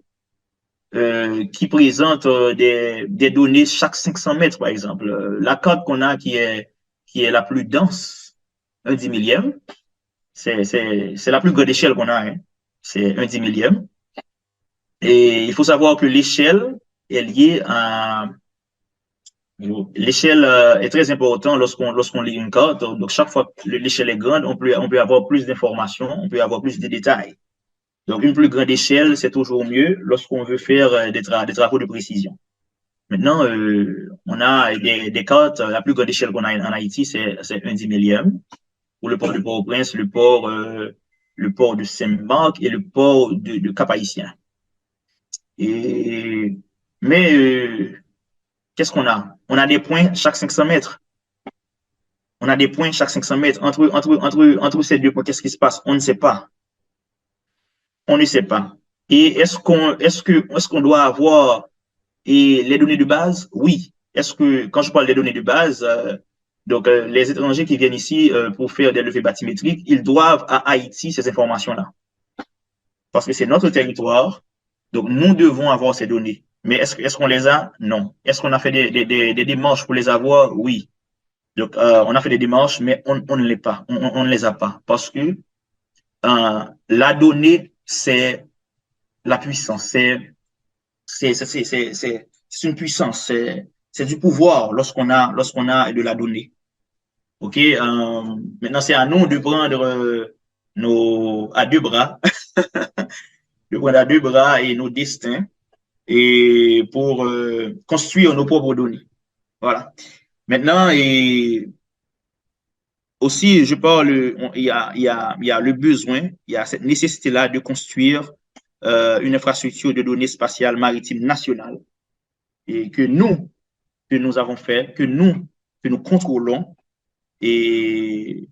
Speaker 2: qui présentent des données chaque 500 mètres, par exemple. La carte qu'on a qui est la plus dense, un 10 millième, c'est la plus grande échelle qu'on a, hein. C'est un 10 millième. Et il faut savoir que l'échelle est liée à... L'échelle est très importante lorsqu'on lit une carte. Donc, chaque fois que l'échelle est grande, on peut avoir plus d'informations, on peut avoir plus de détails. Donc, une plus grande échelle, c'est toujours mieux lorsqu'on veut faire des travaux de précision. Maintenant, on a des cartes. La plus grande échelle qu'on a en Haïti, c'est un 10 millième. Pour le port de Port-au-Prince, le port de Saint-Marc et le port de Cap-Haïtien. Et, mais qu'est-ce qu'on a? On a des points chaque 500 mètres. On a des points chaque 500 mètres. Entre ces deux points, qu'est-ce qui se passe? On ne sait pas. On ne sait pas. Et est-ce qu'on doit avoir les données de base? Oui. Est-ce que, quand je parle des données de base, les étrangers qui viennent ici pour faire des levées bathymétriques, ils doivent à Haïti ces informations-là. Parce que c'est notre territoire. Donc, nous devons avoir ces données. Mais est-ce qu'on les a? Non. Est-ce qu'on a fait des démarches pour les avoir? Oui. Donc, on a fait des démarches, mais on ne les pas. On ne les a pas. Parce que la donnée, c'est la puissance. C'est une puissance. C'est du pouvoir lorsqu'on a de la donnée. OK? Maintenant, c'est à nous de prendre à deux bras, de prendre à deux bras et nos destins et pour construire nos propres données. Voilà. Maintenant, et aussi, je parle, il y a le besoin, il y a cette nécessité-là de construire une infrastructure de données spatiales maritimes nationales et que nous avons fait, que nous contrôlons et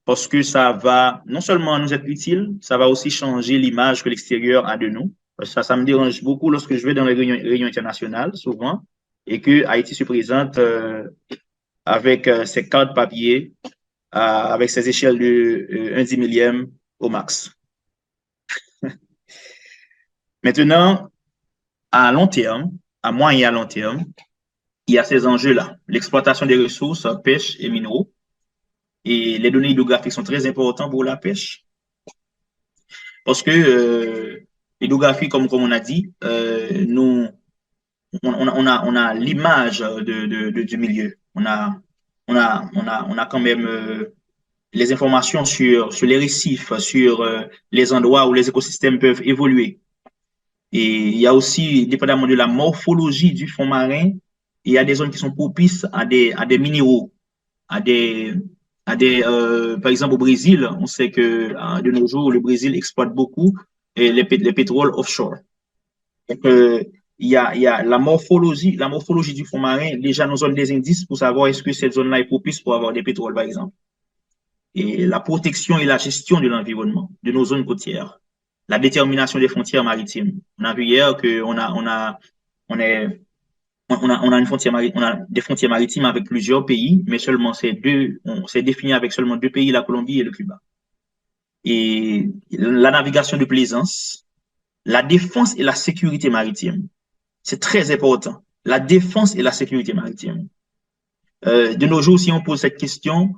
Speaker 2: parce que ça va non seulement nous être utile, ça va aussi changer l'image que l'extérieur a de nous. Ça me dérange beaucoup lorsque je vais dans les réunions internationales, souvent, et que Haïti se présente avec ses cartes papier, avec ses échelles de 1 10 millième au max. Maintenant, à long terme, à moyen et à long terme, il y a ces enjeux-là. L'exploitation des ressources, pêche et minéraux. Et les données hydrographiques sont très importantes pour la pêche. Parce que l'hydrographie, comme on a dit, on a l'image du milieu. On a on a quand même les informations sur les récifs, sur les endroits où les écosystèmes peuvent évoluer. Et il y a aussi, dépendamment de la morphologie du fond marin, il y a des zones qui sont propices à des minéraux, à des, par exemple au Brésil, on sait que de nos jours, le Brésil exploite beaucoup les pétroles offshore. Donc, il y a la morphologie du fond marin déjà nous donne des indices pour savoir est-ce que cette zone-là est propice pour avoir des pétroles, par exemple. Et la protection et la gestion de l'environnement, de nos zones côtières, la détermination des frontières maritimes. On a vu hier qu'on on est, on a une frontière on a des frontières maritimes avec plusieurs pays, mais seulement ces deux, on s'est défini avec seulement deux pays, la Colombie et le Cuba. Et la navigation de plaisance, la défense et la sécurité maritime. C'est très important. La défense et la sécurité maritime. De nos jours, si on pose cette question,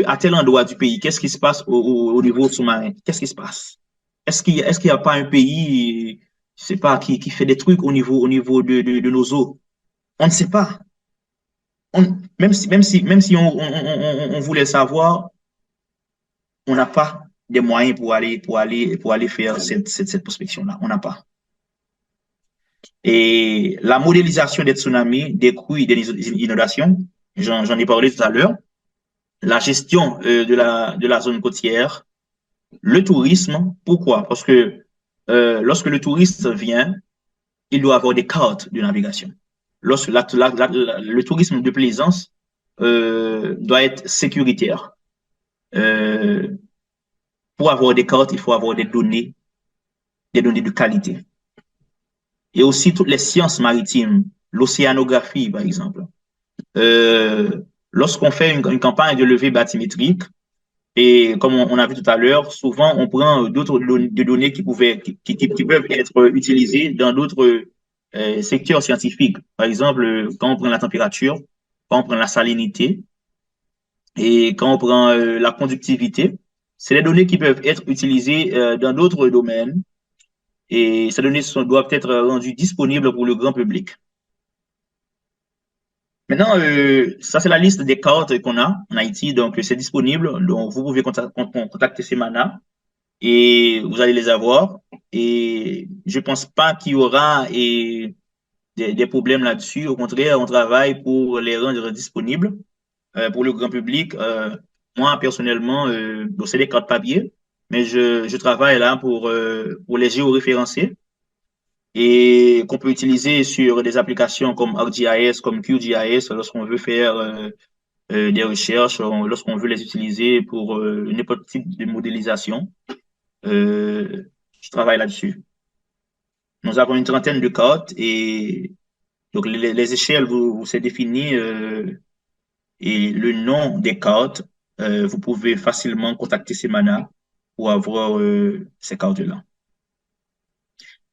Speaker 2: à tel endroit du pays, qu'est-ce qui se passe au niveau sous-marin? Qu'est-ce qui se passe? Est-ce qu'il y a pas un pays, je sais pas, qui fait des trucs au niveau de nos eaux? On ne sait pas. Même si on voulait savoir, on n'a pas des moyens pour aller faire cette prospection-là. On n'a pas. Et la modélisation des tsunamis, des crues, des inondations, j'en ai parlé tout à l'heure. La gestion de la zone côtière, le tourisme. Pourquoi? Parce que lorsque le touriste vient, il doit avoir des cartes de navigation. Lorsque le tourisme de plaisance doit être sécuritaire. Euh, pour avoir des cartes, il faut avoir des données de qualité. Et aussi toutes les sciences maritimes, l'océanographie, par exemple. Lorsqu'on fait une campagne de levée bathymétrique, et comme on a vu tout à l'heure, souvent on prend d'autres données qui peuvent être utilisées dans d'autres secteurs scientifiques. Par exemple, quand on prend la température, quand on prend la salinité et quand on prend la conductivité, c'est des données qui peuvent être utilisées dans d'autres domaines et ces données doivent être rendues disponibles pour le grand public. Maintenant, ça c'est la liste des cartes qu'on a en Haïti, donc c'est disponible. Donc vous pouvez contacter Semana et vous allez les avoir. Et je pense pas qu'il y aura des problèmes là-dessus. Au contraire, on travaille pour les rendre disponibles pour le grand public. Moi, personnellement, bon, c'est des cartes papier, mais je travaille là pour les géoréférencer et qu'on peut utiliser sur des applications comme ArcGIS, comme QGIS, lorsqu'on veut faire des recherches, lorsqu'on veut les utiliser pour n'importe quel type de modélisation. Je travaille là-dessus. Nous avons une trentaine de cartes et donc les échelles, vous c'est défini et le nom des cartes, vous pouvez facilement contacter Semana pour avoir ces cartes-là.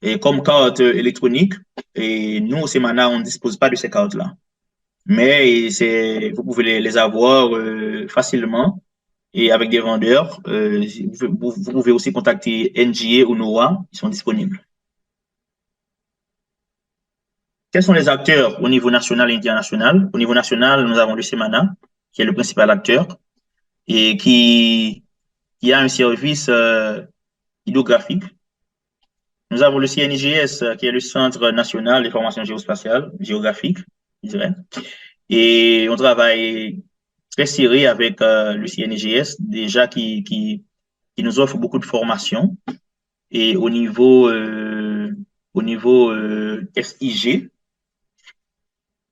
Speaker 2: Et comme carte électronique, et nous, au Semana, on ne dispose pas de ces cartes-là. Mais vous pouvez les avoir facilement et avec des vendeurs. Vous pouvez aussi contacter NGA ou NOAA, ils sont disponibles. Quels sont les acteurs au niveau national et international? Au niveau national, nous avons le Semana, qui est le principal acteur et qui a un service hydrographique. Nous avons le CNIGS, qui est le Centre national des formations géospatiales, géographiques, je dirais. Et on travaille très serré avec le CNIGS, déjà qui nous offre beaucoup de formations. Et au niveau SIG,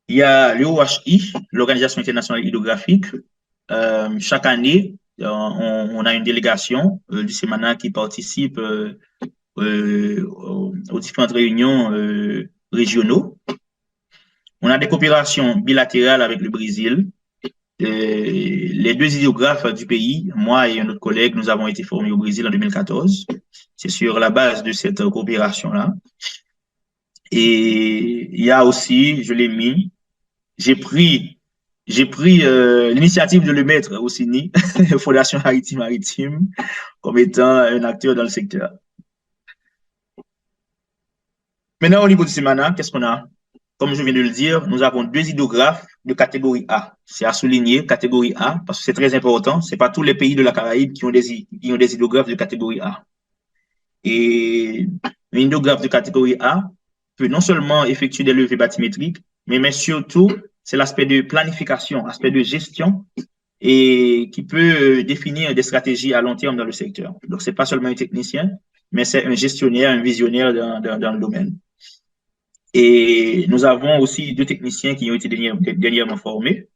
Speaker 2: il y a l'OHI, l'Organisation internationale hydrographique. Chaque année, on a une délégation du Semana qui participe aux différentes réunions régionaux. On a des coopérations bilatérales avec le Brésil. Les deux hydrographes du pays, moi et un autre collègue, nous avons été formés au Brésil en 2014. C'est sur la base de cette coopération-là. Et il y a aussi, je l'ai mis, j'ai pris l'initiative de le mettre au CINI, Fondation Haïti Maritime, comme étant un acteur dans le secteur. Maintenant, au niveau du Semana, qu'est-ce qu'on a? comme je viens de le dire, nous avons deux hydrographes de catégorie A. C'est à souligner, catégorie A, parce que c'est très important. Ce n'est pas tous les pays de la Caraïbe qui ont des hydrographes de catégorie A. Et un hydrographe de catégorie A peut non seulement effectuer des levées bathymétriques, mais surtout, c'est l'aspect de planification, l'aspect de gestion et qui peut définir des stratégies à long terme dans le secteur. Donc, c'est pas seulement un technicien, mais c'est un gestionnaire, un visionnaire dans le domaine. Et nous avons aussi deux techniciens qui ont été dernièrement formés.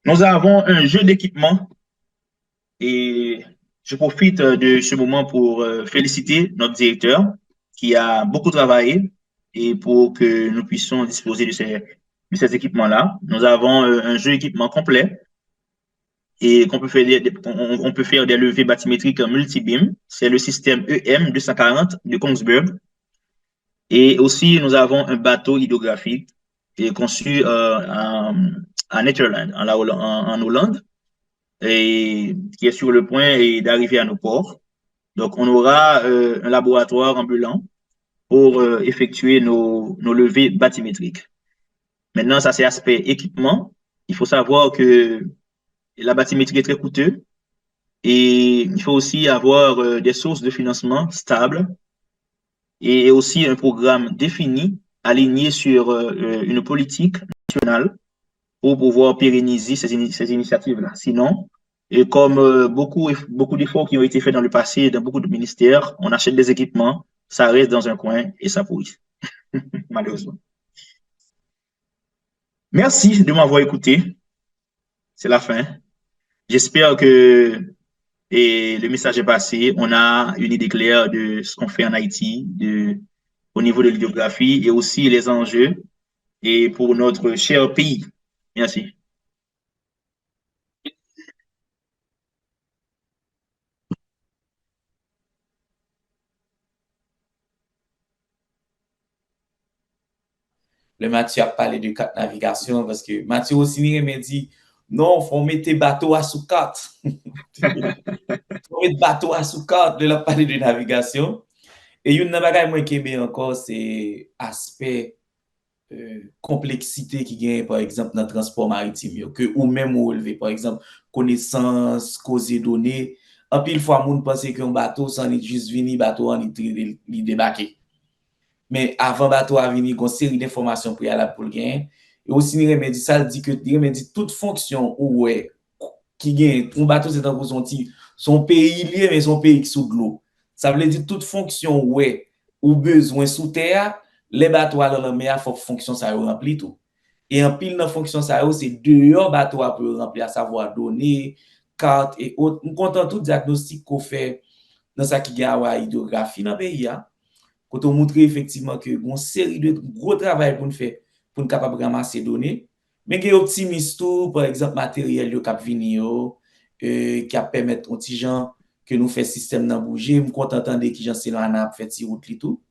Speaker 2: Nous avons un jeu d'équipement et je profite de ce moment pour féliciter notre directeur qui a beaucoup travaillé et pour que nous puissions disposer de ces équipements-là. Nous avons un jeu d'équipement complet et on peut faire des levées bathymétriques multi-beam. C'est le système EM 240 de Kongsberg. Et aussi, nous avons un bateau hydrographique qui est conçu à Netherlands, en Hollande, et qui est sur le point d'arriver à nos ports. Donc, on aura un laboratoire ambulant pour effectuer nos levées bathymétriques. Maintenant, ça, c'est aspect équipement. Il faut savoir que la bathymétrie est très coûteuse et il faut aussi avoir des sources de financement stables et aussi un programme défini, aligné sur une politique nationale pour pouvoir pérenniser ces initiatives-là. Sinon, et comme beaucoup d'efforts qui ont été faits dans le passé dans beaucoup de ministères, on achète des équipements, ça reste dans un coin et ça pourrit, malheureusement. Merci de m'avoir écouté. C'est la fin. J'espère que le message est passé. On a une idée claire de ce qu'on fait en Haïti, au niveau de l'hydrographie et aussi les enjeux et pour notre cher pays. Merci.
Speaker 1: Le Mathieu a parlé de carte navigation parce que Mathieu aussi m'a dit non, il faut mettre bateau à sous carte. Faut mettre bateau à sous carte de la parler de navigation. Et une bagage moi qui aime encore c'est aspect complexité qui gagne par exemple dans le transport maritime que ou même ou relever par exemple connaissance, causer données. En pile fois moun pense qu'un bateau sans juste venir bateau en il débarquer. Mais avant bateau à venir, une série d'informations préalables pour le gain. Et aussi, il remédie ça, dit que il remédie toute fonction où ouais, qui gagne. Un bateau, c'est un peu son pays lié, mais son pays sous l'eau. Ça veut dire toute fonction ouais, ou besoin sous terre, les bateaux à la mer, il faut que fonction ça remplit tout. Et en pile, dans fonction ça, c'est dehors bateau à peut remplir, à savoir données, cartes et autres. Nous comptons tout diagnostic qu'on fait dans ça qui gagne à hydrographie dans le pays. Quand on montre effectivement que une série de gros travail pour nous faire pour nous capable de ramasser données mais qui est optimiste tout par exemple matériel yo cap venir qui a permettre aux petits gens que nous fait système dans bouger me content entendre qui gens c'est là a fait ti route li tout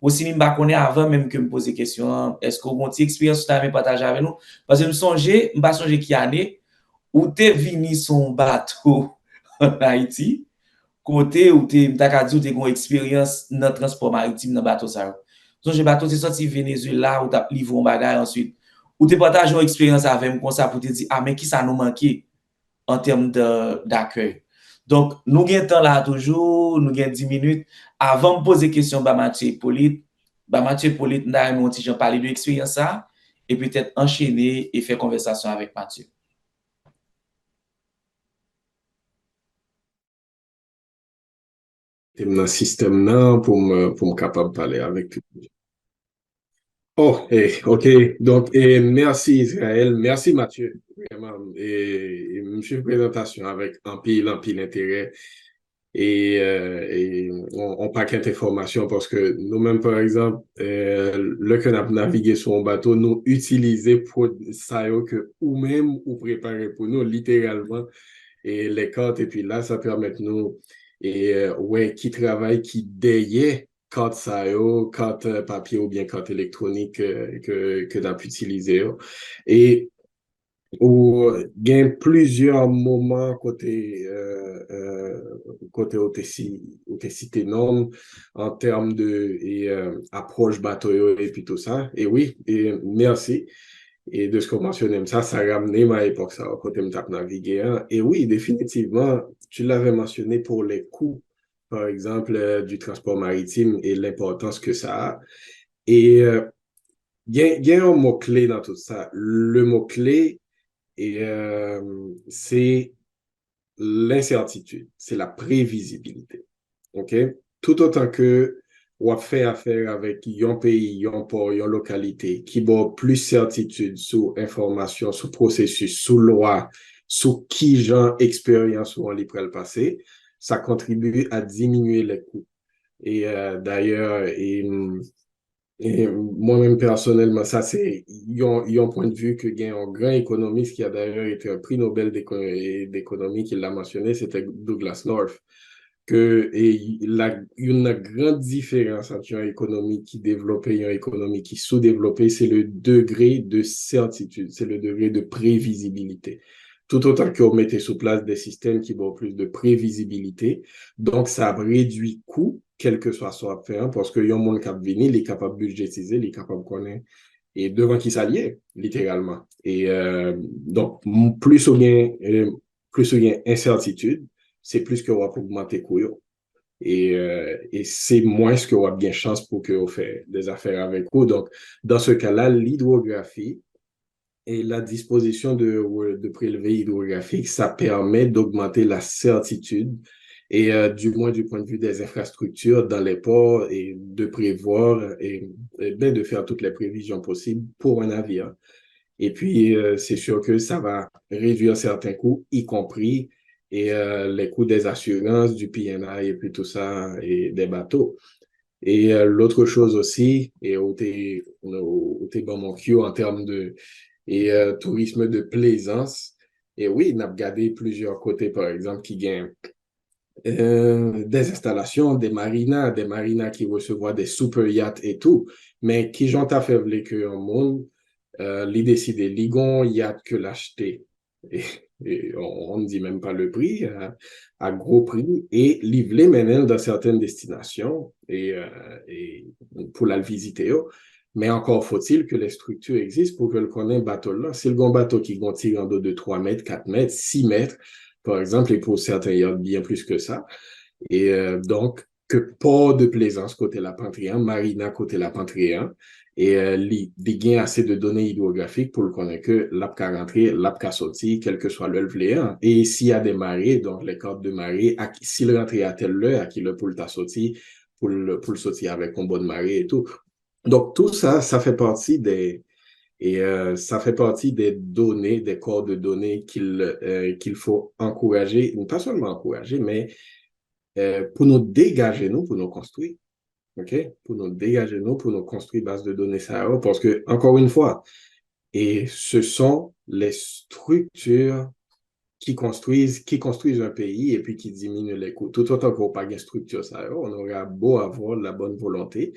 Speaker 1: aussi me pas connait avant même que me poser question est-ce qu'on a une expérience tu as partager avec nous parce que me pas songer qui année où t'es venu son bateau en Haïti côté où tu as dit que tu as une expérience dans le transport maritime dans le bateau. Donc, le bateau, c'est sorti Venezuela où tu as livré un bagage ensuite. Où tu partages une expérience avec moi pour te dire, ah, mais qui ça nous manquait en termes d'accueil. Donc, nous avons temps là toujours, nous avons 10 minutes. Avant de poser question à Mathieu Hippolyte, Mathieu Hippolyte, nous avons parlé de l'expérience et peut-être enchaîner et faire conversation avec Mathieu.
Speaker 3: Dans le système là pour me capable de parler avec lui. Oh, OK. Donc, merci Israël, merci Mathieu. Vraiment, monsieur présentation avec un pile intérêt et on paquet d'informations parce que nous-mêmes, par exemple, le que nous avons navigué sur un bateau, nous utilisons pour ça que ou même ou préparer pour nous littéralement et les cartes et puis là, ça permet de nous ouais, qui travaille, qui derrière carte ça carte papier ou bien carte électronique que tu as pu utiliser. Et ou gain plusieurs moments côté ou te cité norme en termes de approche bateau et puis tout ça. Et oui, et merci. Et de ce qu'on mentionnait, ça a ramené ma époque, ça, côté me tape naviguer. Hein. Et oui, définitivement, tu l'avais mentionné pour les coûts, par exemple, du transport maritime et l'importance que ça a. Et il y a un mot-clé dans tout ça. Le mot-clé, c'est l'incertitude, c'est la prévisibilité. OK? Tout autant que on fait affaire avec un pays, un port, une localité qui a plus certitude sur information, sur processus, sur loi, sur qui genre expérience ou on les le passé, ça contribue à diminuer les coûts. Et d'ailleurs, et moi-même, personnellement, ça, c'est un point de vue que gagne un grand économiste qui a d'ailleurs été un prix Nobel d'économie, qui l'a mentionné, c'était Douglas North, que une grande différence entre une économie qui développée et une économie qui sous-développée, c'est le degré de certitude, c'est le degré de prévisibilité. Tout autant qu'on mettait sous place des systèmes qui ont plus de prévisibilité, donc ça réduit coût, quel que soit son affaire, parce que y a un monde qui venu, il est capable de budgétiser, il est capable de connaître, et devant qui s'allier, littéralement. Et donc, plus ou bien incertitude, c'est plus que on va augmenter coût. Et c'est moins ce qu'on a bien chance pour qu'on fait des affaires avec vous. Donc, dans ce cas-là, l'hydrographie et la disposition de prélevés hydrographiques, ça permet d'augmenter la certitude et du moins du point de vue des infrastructures dans les ports et de prévoir et bien de faire toutes les prévisions possibles pour un navire. Et puis, c'est sûr que ça va réduire certains coûts, y compris les coûts des assurances, du P&I et puis tout ça, et des bateaux. Et l'autre chose aussi, et au bon mon cue en termes de tourisme de plaisance, et oui, on a regardé plusieurs côtés, par exemple, qui gagnent des installations, des marinas qui recevront des super yachts et tout, mais qui j'en fait que un monde les décider, ligon, il y a que l'acheter. Et on ne dit même pas le prix, à gros prix, et livrer maintenant dans certaines destinations et pour la visiter. Mais encore faut-il que les structures existent pour que le connaisse bateau là. Si le bateau qui tire en dos de 3 mètres, 4 mètres, 6 mètres, par exemple, et pour certains, il y a bien plus que ça. Et donc, que port de plaisance côté la Pantréan, marina côté la Pantréan, et les gains assez de données hydrographiques pour le connaître que l'APCA rentré, l'APCA sorti, quel que soit le vléant. Et s'il y a des marées, donc les cartes de marée, s'il rentre à telle heure, à qui le poule t'a sorti, pour le sortir avec une bonne marée et tout. Donc, tout ça, ça fait partie ça fait partie des données, des corps de données qu'il faut encourager, pas seulement encourager, mais pour nous dégager, nous, pour nous construire. OK? Pour nous dégager, nous, pour nous construire base de données ça. Parce que, encore une fois, et ce sont les structures qui construisent un pays et puis qui diminuent les coûts. Tout autant qu'on n'a pas de structure ça, on aura beau avoir la bonne volonté,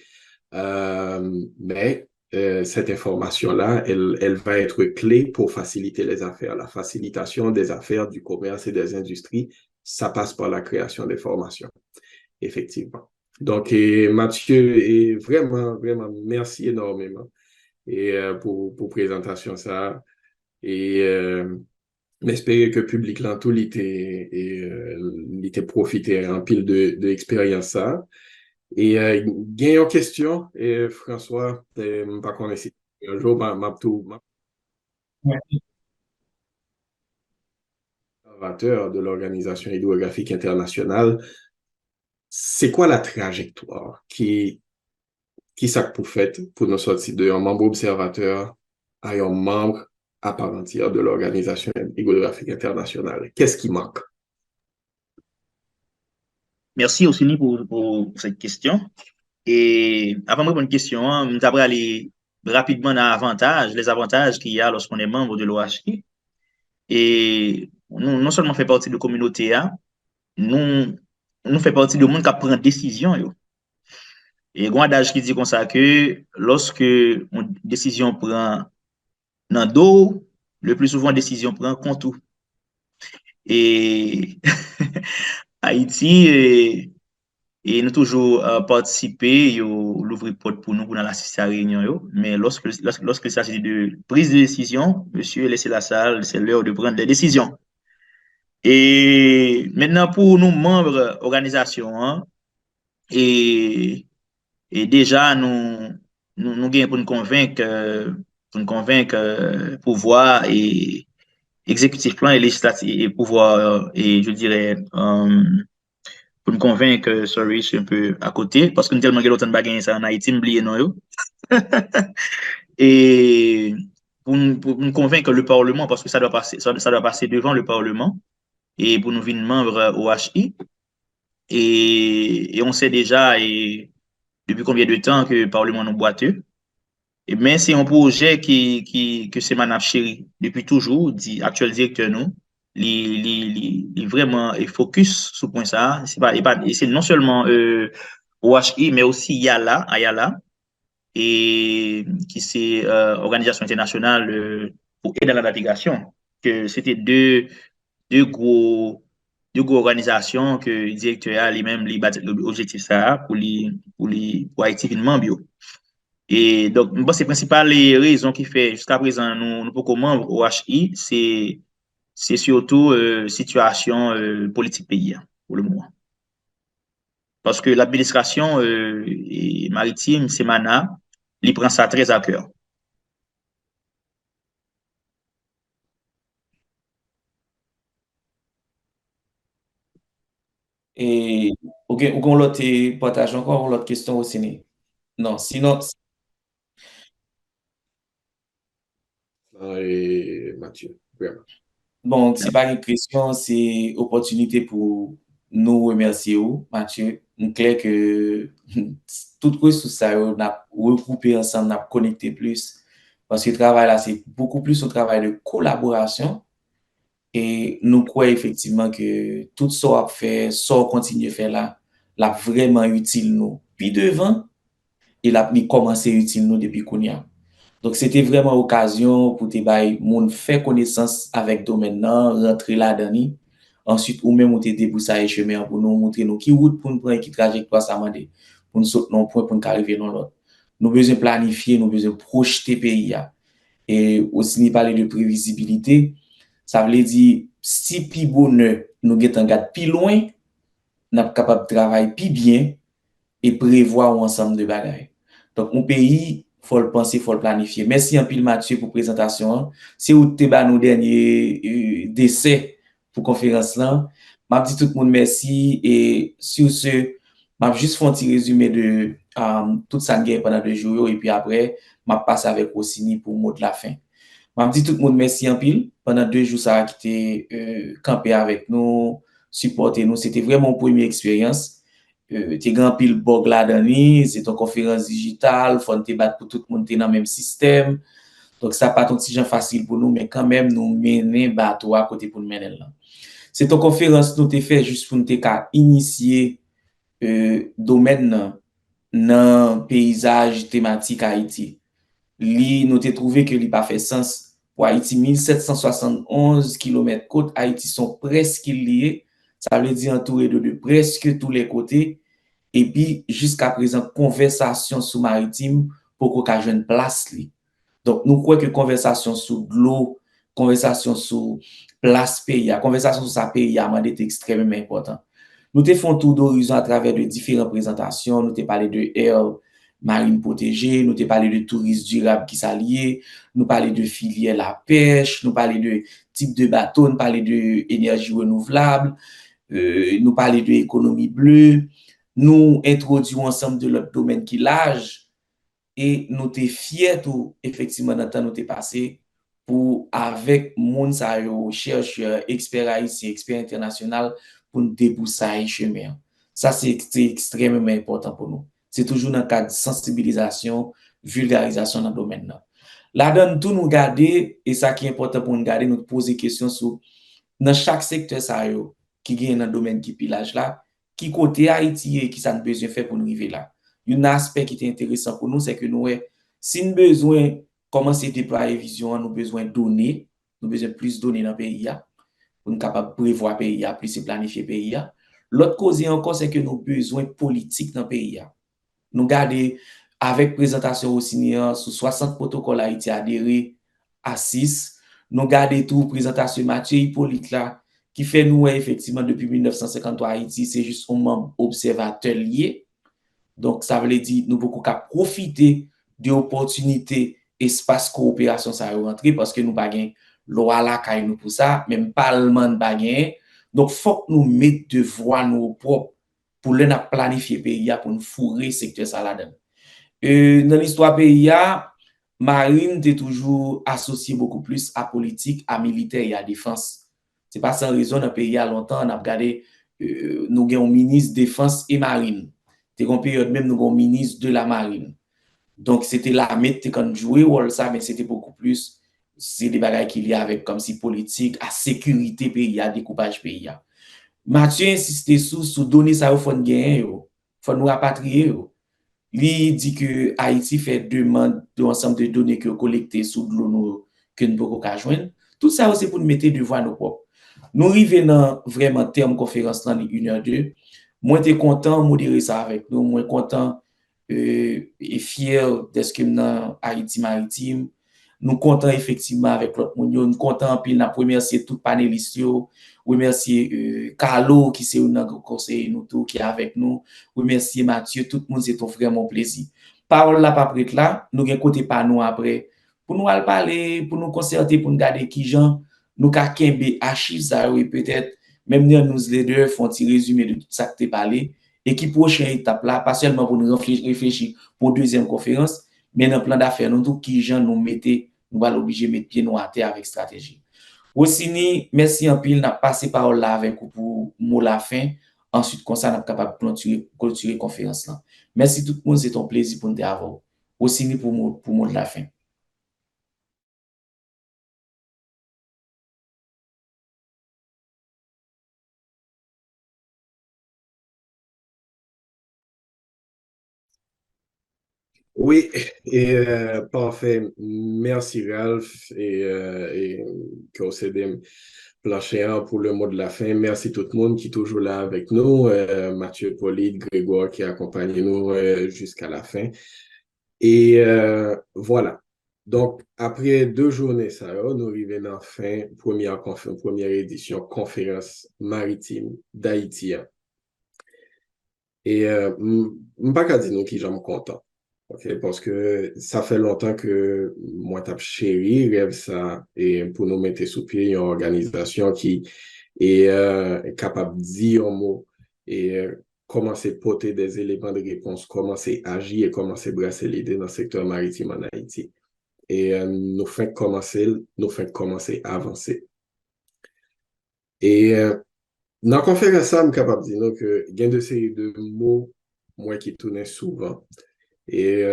Speaker 3: mais cette information-là, elle va être clé pour faciliter les affaires. La facilitation des affaires, du commerce et des industries, ça passe par la création des formations, effectivement. Donc, Mathieu, et vraiment, vraiment, merci énormément pour présentation ça. Et j'espère que le public là, tout, il était profité en pile de expérience ça. Et gagne une question, et François, pas qu'on essaie. Un jour, observateur de l'Organisation hydrographique internationale, c'est quoi la trajectoire qui ça pour fait pour nous sortir d'un membre observateur à un membre à part entière de l'Organisation hydrographique internationale? Qu'est-ce qui manque?
Speaker 2: Merci aussi pour cette question. Et avant de répondre à une question, nous allons aller rapidement dans les avantages qu'il y a lorsqu'on est membre de l'OHI. Et nous, non seulement fait partie de la communauté, nous, nous fait partie du monde qui prend décision. Yo. Et il y a un adage qui dit comme ça que lorsque une décision prend dans le dos, le plus souvent, décision prend compte tout. Et Haïti, et nous toujours participé, l'ouvrir porte pour nous pour nous assister à la réunion. Mais lorsque il s'agit de prise de décision, monsieur, laissez la salle, c'est l'heure de prendre des décisions. Et maintenant, pour nous, membres organisation, hein, et, et déjà, nous gagnons pour nous convaincre pouvoir et exécutif plan et législatif et pouvoir, et je dirais, pour nous convaincre, sorry, je suis un peu à côté, parce que nous tellement de bagages ça en Haïti, m'oublier non yo. Et pour nous convaincre le Parlement, parce que ça doit passer devant le Parlement, et pour nous venir membre OHI. Et on sait déjà depuis combien de temps que le Parlement nous boiteux. Mais c'est un projet que c'est Manaf Chéri depuis toujours, dit actuel directeur nous, il vraiment est focus sur point ça. C'est non seulement OHI, mais aussi Ayala, et qui c'est organisation internationale pour aider à la navigation. Que c'était deux gros deux gros organisations que le directeur a lui-même l'objectif ça pour Haïti finement bio. Et donc, bon, c'est principales les raisons qui fait jusqu'à présent nous pas comment OHI, c'est surtout situation politique pays hein, pour le moment. Parce que l'administration maritime, c'est Mana, il prend ça très à cœur.
Speaker 1: Et, ok, ou qu'on l'autre partage encore l'autre question aussi. Non, sinon,
Speaker 3: Et Mathieu, vraiment.
Speaker 1: bon, c'est pas une question, c'est opportunité pour nous remercier, Mathieu. C'est clair que tout sous ça, on a regroupé ensemble, on a connecté plus. Parce que le travail là, c'est beaucoup plus un travail de collaboration. Et nous croyons effectivement que tout ça qu'on fait, ça qu'on continue à faire là, là vraiment utile nous. Puis devant, il a commencé utile nous depuis qu'on y a. Donc, c'était vraiment occasion pour te bay moun faire connaissance avec domaine nan, rentrer là-dedans. Ensuite, ou même ou te débroussailler chemin pour nous montrer nous qui route pour nous prendre, qui trajectoire ça mande, pour nous sauter non point pour nous arriver dans l'autre. Nous besoin planifier, nous besoin projeter pays. Et aussi, nous parler de prévisibilité. Ça veut dire, si pi bonheur, nous getan gade pi loin, nous sommes capables de travailler pi bien et prévoir un ensemble de bagages. Donc, mon pays, faut le penser, faut le planifier. Merci un pile Mathieu pour présentation. C'est où te ba nos derniers décès pour conférence là. M'a dit tout le monde merci et sur ce, m'a juste fait un petit résumé de tout ça gagne pendant 2 jours et puis après, m'a passé avec Rossini pour le mot de la fin. M'a dit tout le monde merci en pile pendant 2 jours ça qui était campé avec nous, supporter nous. C'était vraiment une première expérience. Tu grand pile bug là-dedans, c'est une conférence digitale, faut te battre pour tout le monde dans le même système. Donc, ça pas un petit genre facile pour nous, mais quand même, nous mener bateau à côté pour nous mener là. C'est une conférence nous te fait juste pour nous initier domaine dans paysage thématique Haïti. Nous te trouvé que li pas fait sens pour Haïti 1771 km côte Haïti sont presque liés, ça veut dire entouré de presque tous les côtés. Et puis, jusqu'à présent, conversation sous-maritime pour qu'on ait une place. Donc, nous croyons que conversation sous l'eau, conversation sous place pays, conversation sous sa pays, est extrêmement important. Nous te fait tour d'horizon à travers de différentes présentations. Nous te parlé de air marine protégée, nous te parlé de tourisme durable qui s'allie, nous parlé de filière la pêche, nous parlé de type de bateau, nous parlé de énergie renouvelable, nous parlé de économie bleue. Nous introduisons ensemble de l'autre domaine qui est l'âge et nous sommes fiers tout effectivement dans le temps nous sommes passé pour avec moun sa yo chercheurs, experts haïtiens, experts internationaux pour nous débroussailler chemin. Ça c'est extrêmement important pour nous. C'est toujours dans le cadre de sensibilisation, vulgarisation dans le domaine là. Là-dedans tout nous garder et ça qui est important pour nous garder nous poser questions sur dans chaque secteur ça yo qui gagne dans le domaine qui pilage là. Qui côté Haïti et qui ça nous besoin faire pour nous arriver là. Un aspect qui est intéressant pour nous, c'est que nous, si nous besoin commencer à déployer vision, nous besoin de données, nous besoin plus de données dans le pays, pour nous capables prévoir le pays, plus planifier le pays. L'autre cause encore, c'est que nous avons besoin de politique dans le pays. Nous gardons avec présentation au Sénat sous 60 protocoles Haïti adhéré à 6. Nous gardons tout présentation Mathieu Hippolyte là, qui fait nous effectivement depuis 1953 Haïti, c'est juste un membre observateur lié. Donc, ça veut dire nous beaucoup qu'à profiter de l'opportunité espace coopération ça rentrer parce que nous pas gain loi là caille nous pour ça, même parlement de bagay. Donc, faut que nous mettre de voix nous propres pour le planifier pays pour nous fourrer secteur ça là-dedans. Dans l'histoire pays, marine est toujours associée beaucoup plus à politique, à militaire et à défense. C'est pas sans raison dans le pays à longtemps on a regardé nous avons un ministre défense et marine. C'est une période même nous avons un ministre de la marine. Donc c'était l'armée qui a joué rôle ça mais c'était beaucoup plus c'est des bagages qu'il y a avec comme si politique à sécurité pays à découpage pays. Mathieu insisté sur donner ça au fond gagner faut nous rapatrier. Il dit que Haïti fait demande de ensemble de données que collectées sous de l'eau que nous pouvons pas joindre. Tout ça c'est pour nous mettre devant nos propres. Nous arrivons dans vraiment terme conférence dans 1h02. Moi t'es content modérer ça avec nous, moi content et fier de ce que dans Haïti maritime. Nous comptons effectivement avec l'autre monde, nous comptons puis la remercier tout panélistes, remercier Carlo qui c'est un conseiller nous tout qui est avec nous, remercier Mathieu, tout le monde c'est vraiment plaisir. Parole là pas prête là, nous gen côté pas nous après pour nous aller parler, pour nous concerter, pour nous garder qui gens nous ka kembe archives ça et peut-être même dans newsletter font un résumé de tout ça que tu parlé et qui prochaine étape là pas seulement pour nous réfléchir pour deuxième conférence mais dans le plan d'affaires nous tout qui gens nous mettez nous allons obliger mettre pied nous à terre avec stratégie. Aussi merci en pile n'a passé parole là avec vous pour mot la fin ensuite comme ça n'a capable clôturer conférence là. Merci tout le monde, c'est un plaisir pour nous avoir. Aussi pour mot de la fin.
Speaker 3: Oui, parfait. Merci Ralph et Kosedem Planchéan pour le mot de la fin. Merci tout le monde qui est toujours là avec nous. Mathieu, Pauline, Grégoire qui accompagne nous jusqu'à la fin. Et voilà. Donc, après 2 journées, ça, nous arrivons en fin, première édition, conférence maritime d'Haïti. Et je ne pas dire nous qui j'en content. Okay, parce que ça fait longtemps que moi, t'as chéri, rêve ça, et pour nous mettre sous pied une organisation qui est capable de dire un mot et commencer à porter des éléments de réponse, commencer à agir et commencer à brasser l'idée dans le secteur maritime en Haïti. Et nous fait commencer à avancer. Et dans la conférence, je suis capable de dire que il y a une série de mots, moi, qui tournent souvent. Et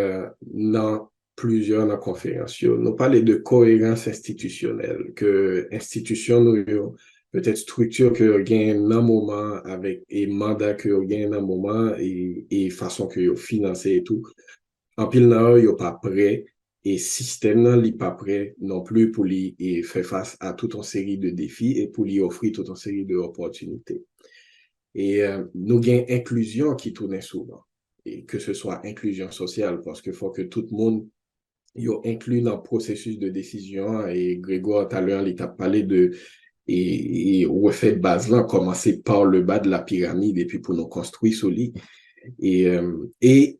Speaker 3: dans plusieurs dans conférences, nous parlons de cohérence institutionnelle, que institution nous peut-être structure que gagne un moment avec et mandat que gagne un moment et façon que yo financer et tout. En pile nan yo pas prêt et système nan li pas prêt non plus pour lui et faire face à toute une série de défis et pour lui offrir toute une série d'opportunités. Et nous gagne inclusion qui tourne souvent. Et que ce soit inclusion sociale, parce qu'il faut que tout le monde soit inclus dans le processus de décision. Et Grégoire, tout à l'heure, il t'a parlé de et refait de base là, commencer par le bas de la pyramide et puis pour nous construire sur lui. Et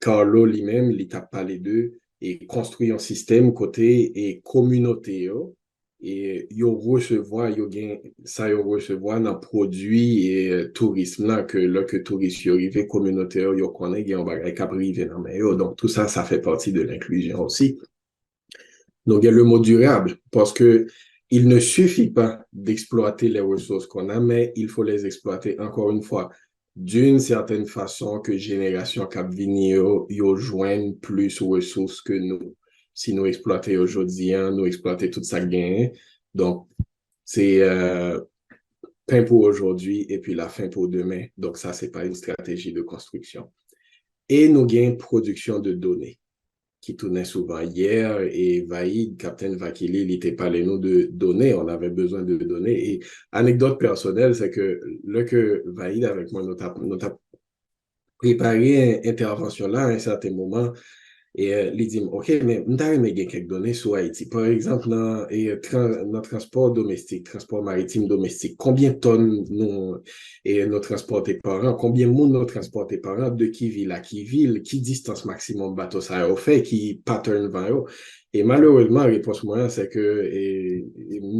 Speaker 3: Carlo lui-même, il t'a parlé de et construire un système côté et communauté. Et yo recevoir dans produit et tourisme là que touristes yo arrivé communautaire yo connaît gen bagay ka privé dans mais donc tout ça fait partie de l'inclusion aussi. Donc il y a le mot durable parce que il ne suffit pas d'exploiter les ressources qu'on a mais il faut les exploiter encore une fois d'une certaine façon que génération cap vini yo joignent plus aux ressources que nous. Si nous exploiter aujourd'hui, nous exploiter tout ça gain. Donc, c'est pain pour aujourd'hui et puis la fin pour demain. Donc, ça, c'est pas une stratégie de construction. Et nous gagnons production de données. qui tournait souvent hier, et Vaïd, Captain Vakili, il était parlé nous de données, on avait besoin de données. Et anecdote personnelle, c'est que là que Vaïd avec moi, nous avons préparé une intervention là à un certain moment, et il dit, OK, mais nous avons quelques données sur Haïti. Par exemple, dans notre transport domestique, transport maritime domestique, combien de tonnes nous transportons par an, combien de monde nous transportons par an, de qui ville à qui ville, qui distance maximum bateau ça a fait, qui pattern va yo. Et malheureusement, la réponse moyenne, c'est que,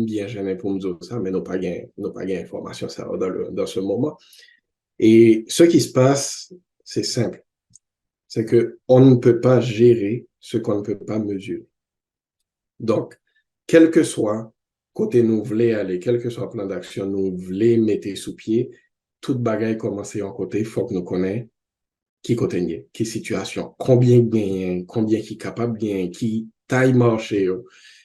Speaker 3: bien gêné pour nous autres ça, mais nous pas gain information ça dans ce moment. Et ce qui se passe, c'est simple. C'est qu'on ne peut pas gérer ce qu'on ne peut pas mesurer. Donc, quel que soit côté nous voulons aller, quel que soit le plan d'action nous voulons mettre sous pied, toute bagaille commencer en côté, il faut que nous connaissions qui côté n'y qui situation, combien gain, combien qui est capable gain, qui taille marché.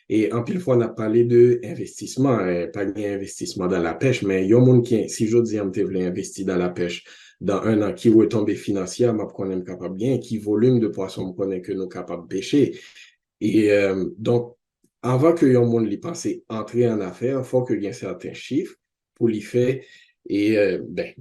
Speaker 3: Et en pile fois, on a parlé de investissement, pas d'investissement dans la pêche, mais il y a un monde qui, si je dis, je voulais investir dans la pêche, dans un an, qui retombe financier, je connais capable bien, qui volume de poissons, je connais que nous capables de pêcher. Et donc, avant que yon monde li pense entrer en affaires, il faut que y ait certains chiffres pour lui faire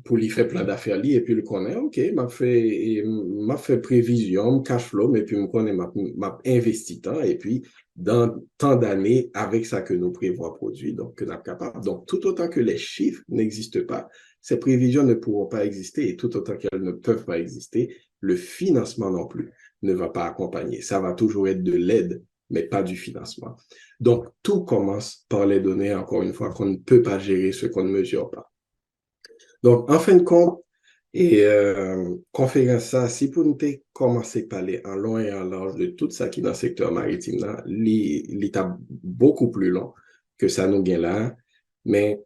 Speaker 3: pour lui faire plein d'affaires li, et puis le connaît, OK, m'a fait prévision, cash flow, et puis me connaît m'a investi tant, et puis dans tant d'années avec ça que nous prévoit produire, donc que nous sommes capables. Donc, tout autant que les chiffres n'existent pas, ces prévisions ne pourront pas exister, et tout autant qu'elles ne peuvent pas exister, le financement non plus ne va pas accompagner. Ça va toujours être de l'aide, mais pas du financement. Donc, tout commence par les données, encore une fois, qu'on ne peut pas gérer ce qu'on ne mesure pas. Donc, en fin de compte, conférence ça, si pour nous commencer à parler en long et en large de tout ça qui est dans le secteur maritime, là, l'état beaucoup plus long que ça nous gagne là, mais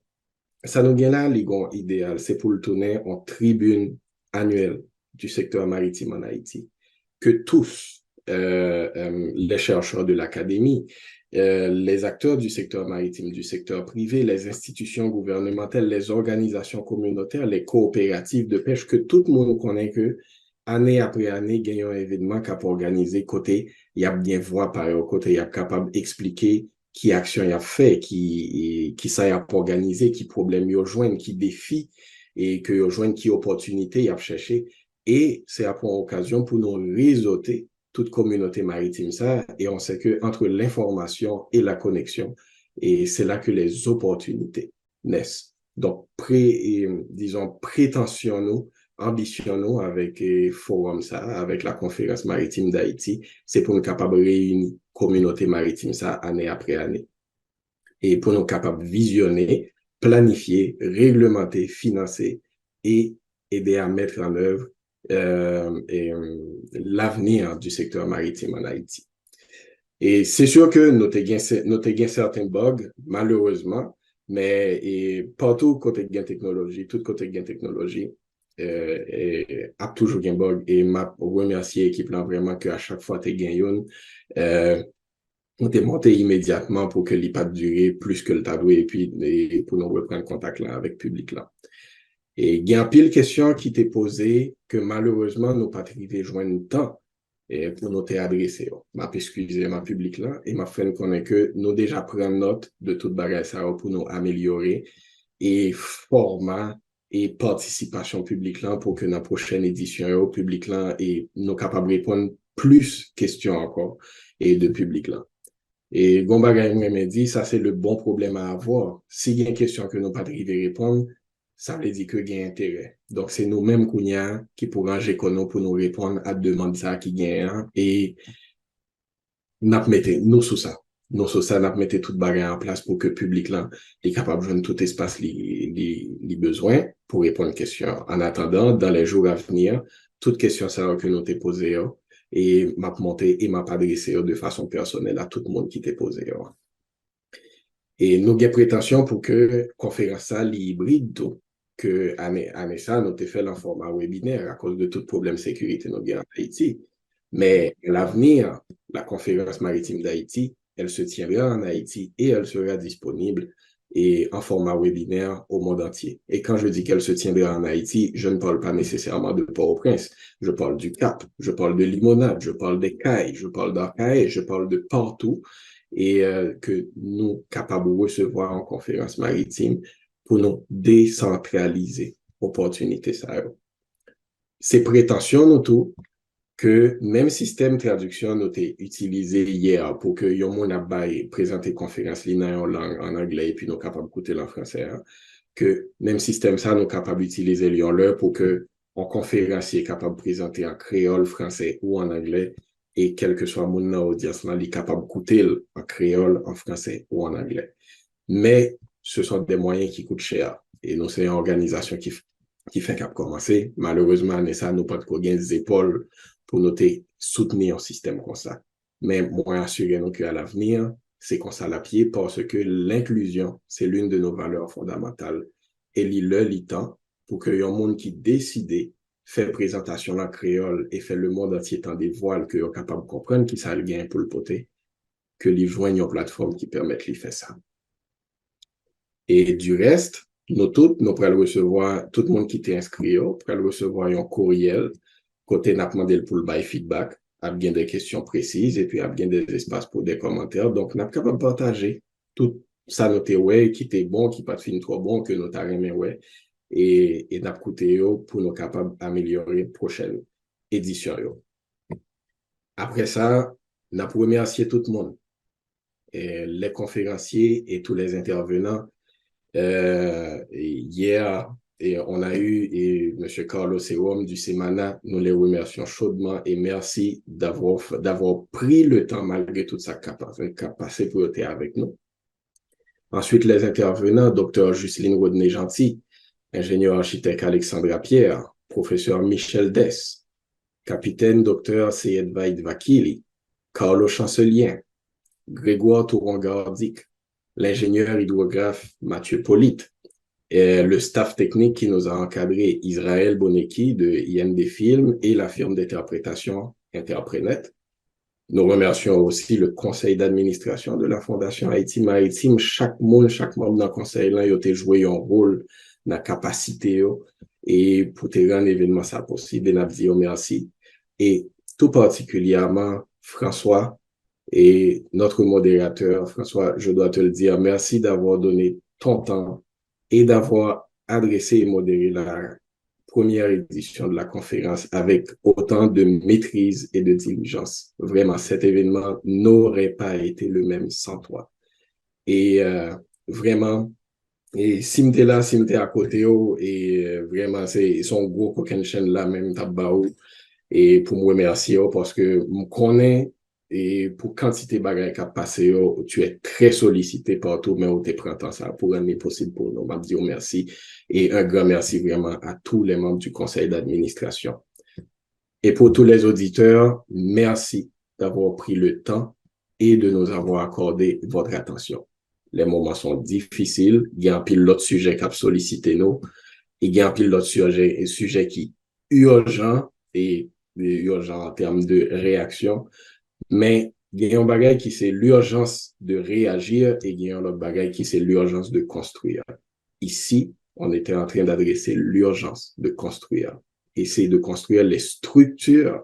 Speaker 3: ça nous gagne là, idéal, c'est pour le tourner en tribune annuelle du secteur maritime en Haïti. Que tous, les chercheurs de l'académie, les acteurs du secteur maritime, du secteur privé, les institutions gouvernementales, les organisations communautaires, les coopératives de pêche, que tout le monde connaît que année après année, il y a un événement qui a organisé côté, il y a bien voir par côté, il y a capable d'expliquer qui action il a fait, qui ça y a organisé, qui problème il a joindre, qui défi, et que il joindre qui opportunité il a cherché. Et c'est à prendre occasion pour nous réseauter toute communauté maritime ça, et on sait que entre l'information et la connexion, et c'est là que les opportunités naissent. Donc, disons, prétentionnons, ambitionnons avec forum ça, avec la conférence maritime d'Haïti, c'est pour nous capables de réunir communauté maritime ça année après année. Et pour nous capables de visionner, planifier, réglementer, financer et aider à mettre en œuvre l'avenir du secteur maritime en Haïti. Et c'est sûr que nous avons certains bugs, malheureusement, mais partout côté gain technologie, tout côté gain technologie, a toujours un bug, et m'a remercié l'équipe là vraiment qu'à chaque fois tu gagnes on t'est monté immédiatement pour que l'IPAD pas durer plus que le tableau, et puis pour nous reprendre contact là avec le public là. Et il y a un pile question qui t'est posée que malheureusement nous pas arrivé joindre temps pour nous t'adresser. M'a excusé ma public là, et m'a fait connaître que nous déjà prenons note de toute bagage ça pour nous améliorer, et format et participation publique là pour que dans la prochaine édition au public là et nous capables de répondre plus questions encore et de public là. Et Gombagay m'a dit, ça c'est le bon problème à avoir. S'il y a une question que nous pas arrivé à répondre, ça veut dire que il y a intérêt. Donc c'est nous-mêmes qui pourrons ranger pour nous répondre à demande ça qui gagne, et nous sous ça. Nous sous ça, nous mettons toute bagarre en place pour que le public là est capable de joindre tout espace les besoins pour répondre aux questions. En attendant, dans les jours à venir, toute question ça que nous t'ai posée, et m'a monté et m'a adressé de façon personnelle à tout le monde qui t'est posé. Et nous avons prétention pour que conférence ça hybride tout, que année ça nous t'ai fait en format webinaire à cause de tout problème sécurité nous avons en Haïti. Mais à l'avenir, la conférence maritime d'Haïti, elle se tiendra en Haïti et elle sera disponible et en format webinaire au monde entier. Et quand je dis qu'elle se tiendra en Haïti, je ne parle pas nécessairement de Port-au-Prince. Je parle du Cap, je parle de Limonade, je parle des Cayes, je parle d'Arcahaie, je parle de partout et que nous capables de recevoir en conférence maritime pour nous décentraliser opportunités ça. C'est prétention nous tout que même système traduction nous été utilisé hier pour que yon moun a présenter conférence en langue en anglais et puis nous capables d'écouter en français, hein, que même système ça nous capable d'utiliser lyon l'heure pour que en conférencier capable de présenter en créole, français ou en anglais et quel que soit mon audience là, il est capable d'écouter en créole, en français ou en anglais. Mais ce sont des moyens qui coûtent cher et nous c'est une organisation qui fait qu'à commencer. Malheureusement, ça nous pas de des épaules pour nous soutenir un système comme ça. Mais moi, assurez-nous qu'à l'avenir, c'est comme ça la pied parce que l'inclusion, c'est l'une de nos valeurs fondamentales. Et le temps pour qu'il y ait un monde qui décide faire présentation en créole et faire le monde entier dans des voiles que est capable de comprendre qui ça le gain pour le poter, que les joignent une plateforme qui permettent de faire ça. Et du reste, nous pourrons recevoir, tout le monde qui est inscrit, pourra recevoir un courriel, côté n'a demandé pour le bail feedback, a bien des questions précises et puis a bien des espaces pour des commentaires. Donc, n'a capable de partager tout ça, noté ouais, qui était bon, qui pas de film trop bon, que nous t'as aimé ouais, et n'a coûté pour nous capables d'améliorer prochaine édition. Après ça, n'a pour remercier tout le monde, et les conférenciers et tous les intervenants. Hier, et on a eu M. Carlos Serom du Semana, nous les remercions chaudement et merci d'avoir pris le temps malgré toute sa capacité pour être avec nous. Ensuite, les intervenants, Dr. Jocelyne Rodney-Gentil, ingénieur architecte Alexandra Pierre, professeur Michel Dess, capitaine Dr. Seyed Vaid Vakili, Carlo Chancelier, Grégoire Touron-Gardic, l'ingénieur hydrographe Mathieu Polite, et le staff technique qui nous a encadré, Israël Bonecki de IMD Film et la firme d'interprétation Interprenet. Nous remercions aussi le conseil d'administration de la Fondation Haïti Maritime. Chaque membre dans le conseil là, il a joué un rôle dans la capacité et pour te rendre l'événement ça possible. Et nous disons merci. Et tout particulièrement, François, et notre modérateur, François, je dois te le dire, merci d'avoir donné ton temps et d'avoir adressé et modéré la première édition de la conférence avec autant de maîtrise et de diligence. Vraiment, cet événement n'aurait pas été le même sans toi. Et vraiment, et si m'était là, si m'était à côté, et vraiment, c'est son gros coquin chaîne là, même tabaou, et pour me remercier parce que me connais et pour quantité bagaille qui a passé, tu es très sollicité partout, mais on te prend temps ça pour rendre possible pour nous. Je dire merci et un grand merci vraiment à tous les membres du conseil d'administration. Et pour tous les auditeurs, merci d'avoir pris le temps et de nous avoir accordé votre attention. Les moments sont difficiles, il y a un pile d'autres sujets qui ont sollicité nous, il y a un pile d'autres sujets qui urgent et urgent en termes de réaction. Mais il y a un bagage qui c'est l'urgence de réagir et il y a un autre bagage qui c'est l'urgence de construire. Ici, on était en train d'adresser l'urgence de construire. Essayer de construire les structures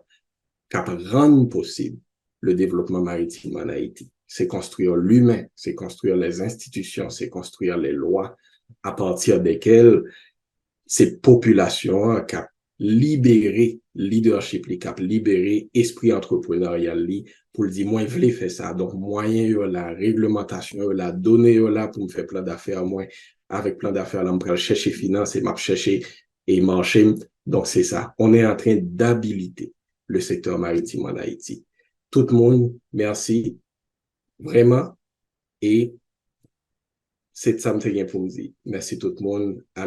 Speaker 3: qui rendent possible le développement maritime en Haïti. C'est construire l'humain, c'est construire les institutions, c'est construire les lois à partir desquelles ces populations qui libérer leadership, qui a libéré esprit entrepreneurial pour dire moi je voulais faire ça donc moyen la réglementation la donnée là pour me faire plein d'affaires moi avec plein d'affaires là me prendre chercher finance et m'a chercher et marcher donc c'est ça on est en train d'habiliter le secteur maritime en Haïti. Tout le monde merci vraiment et c'est ça que je pour me dire. Merci tout le monde à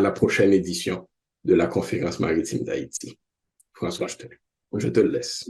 Speaker 3: la prochaine édition de la conférence maritime d'Haïti. François, je te laisse.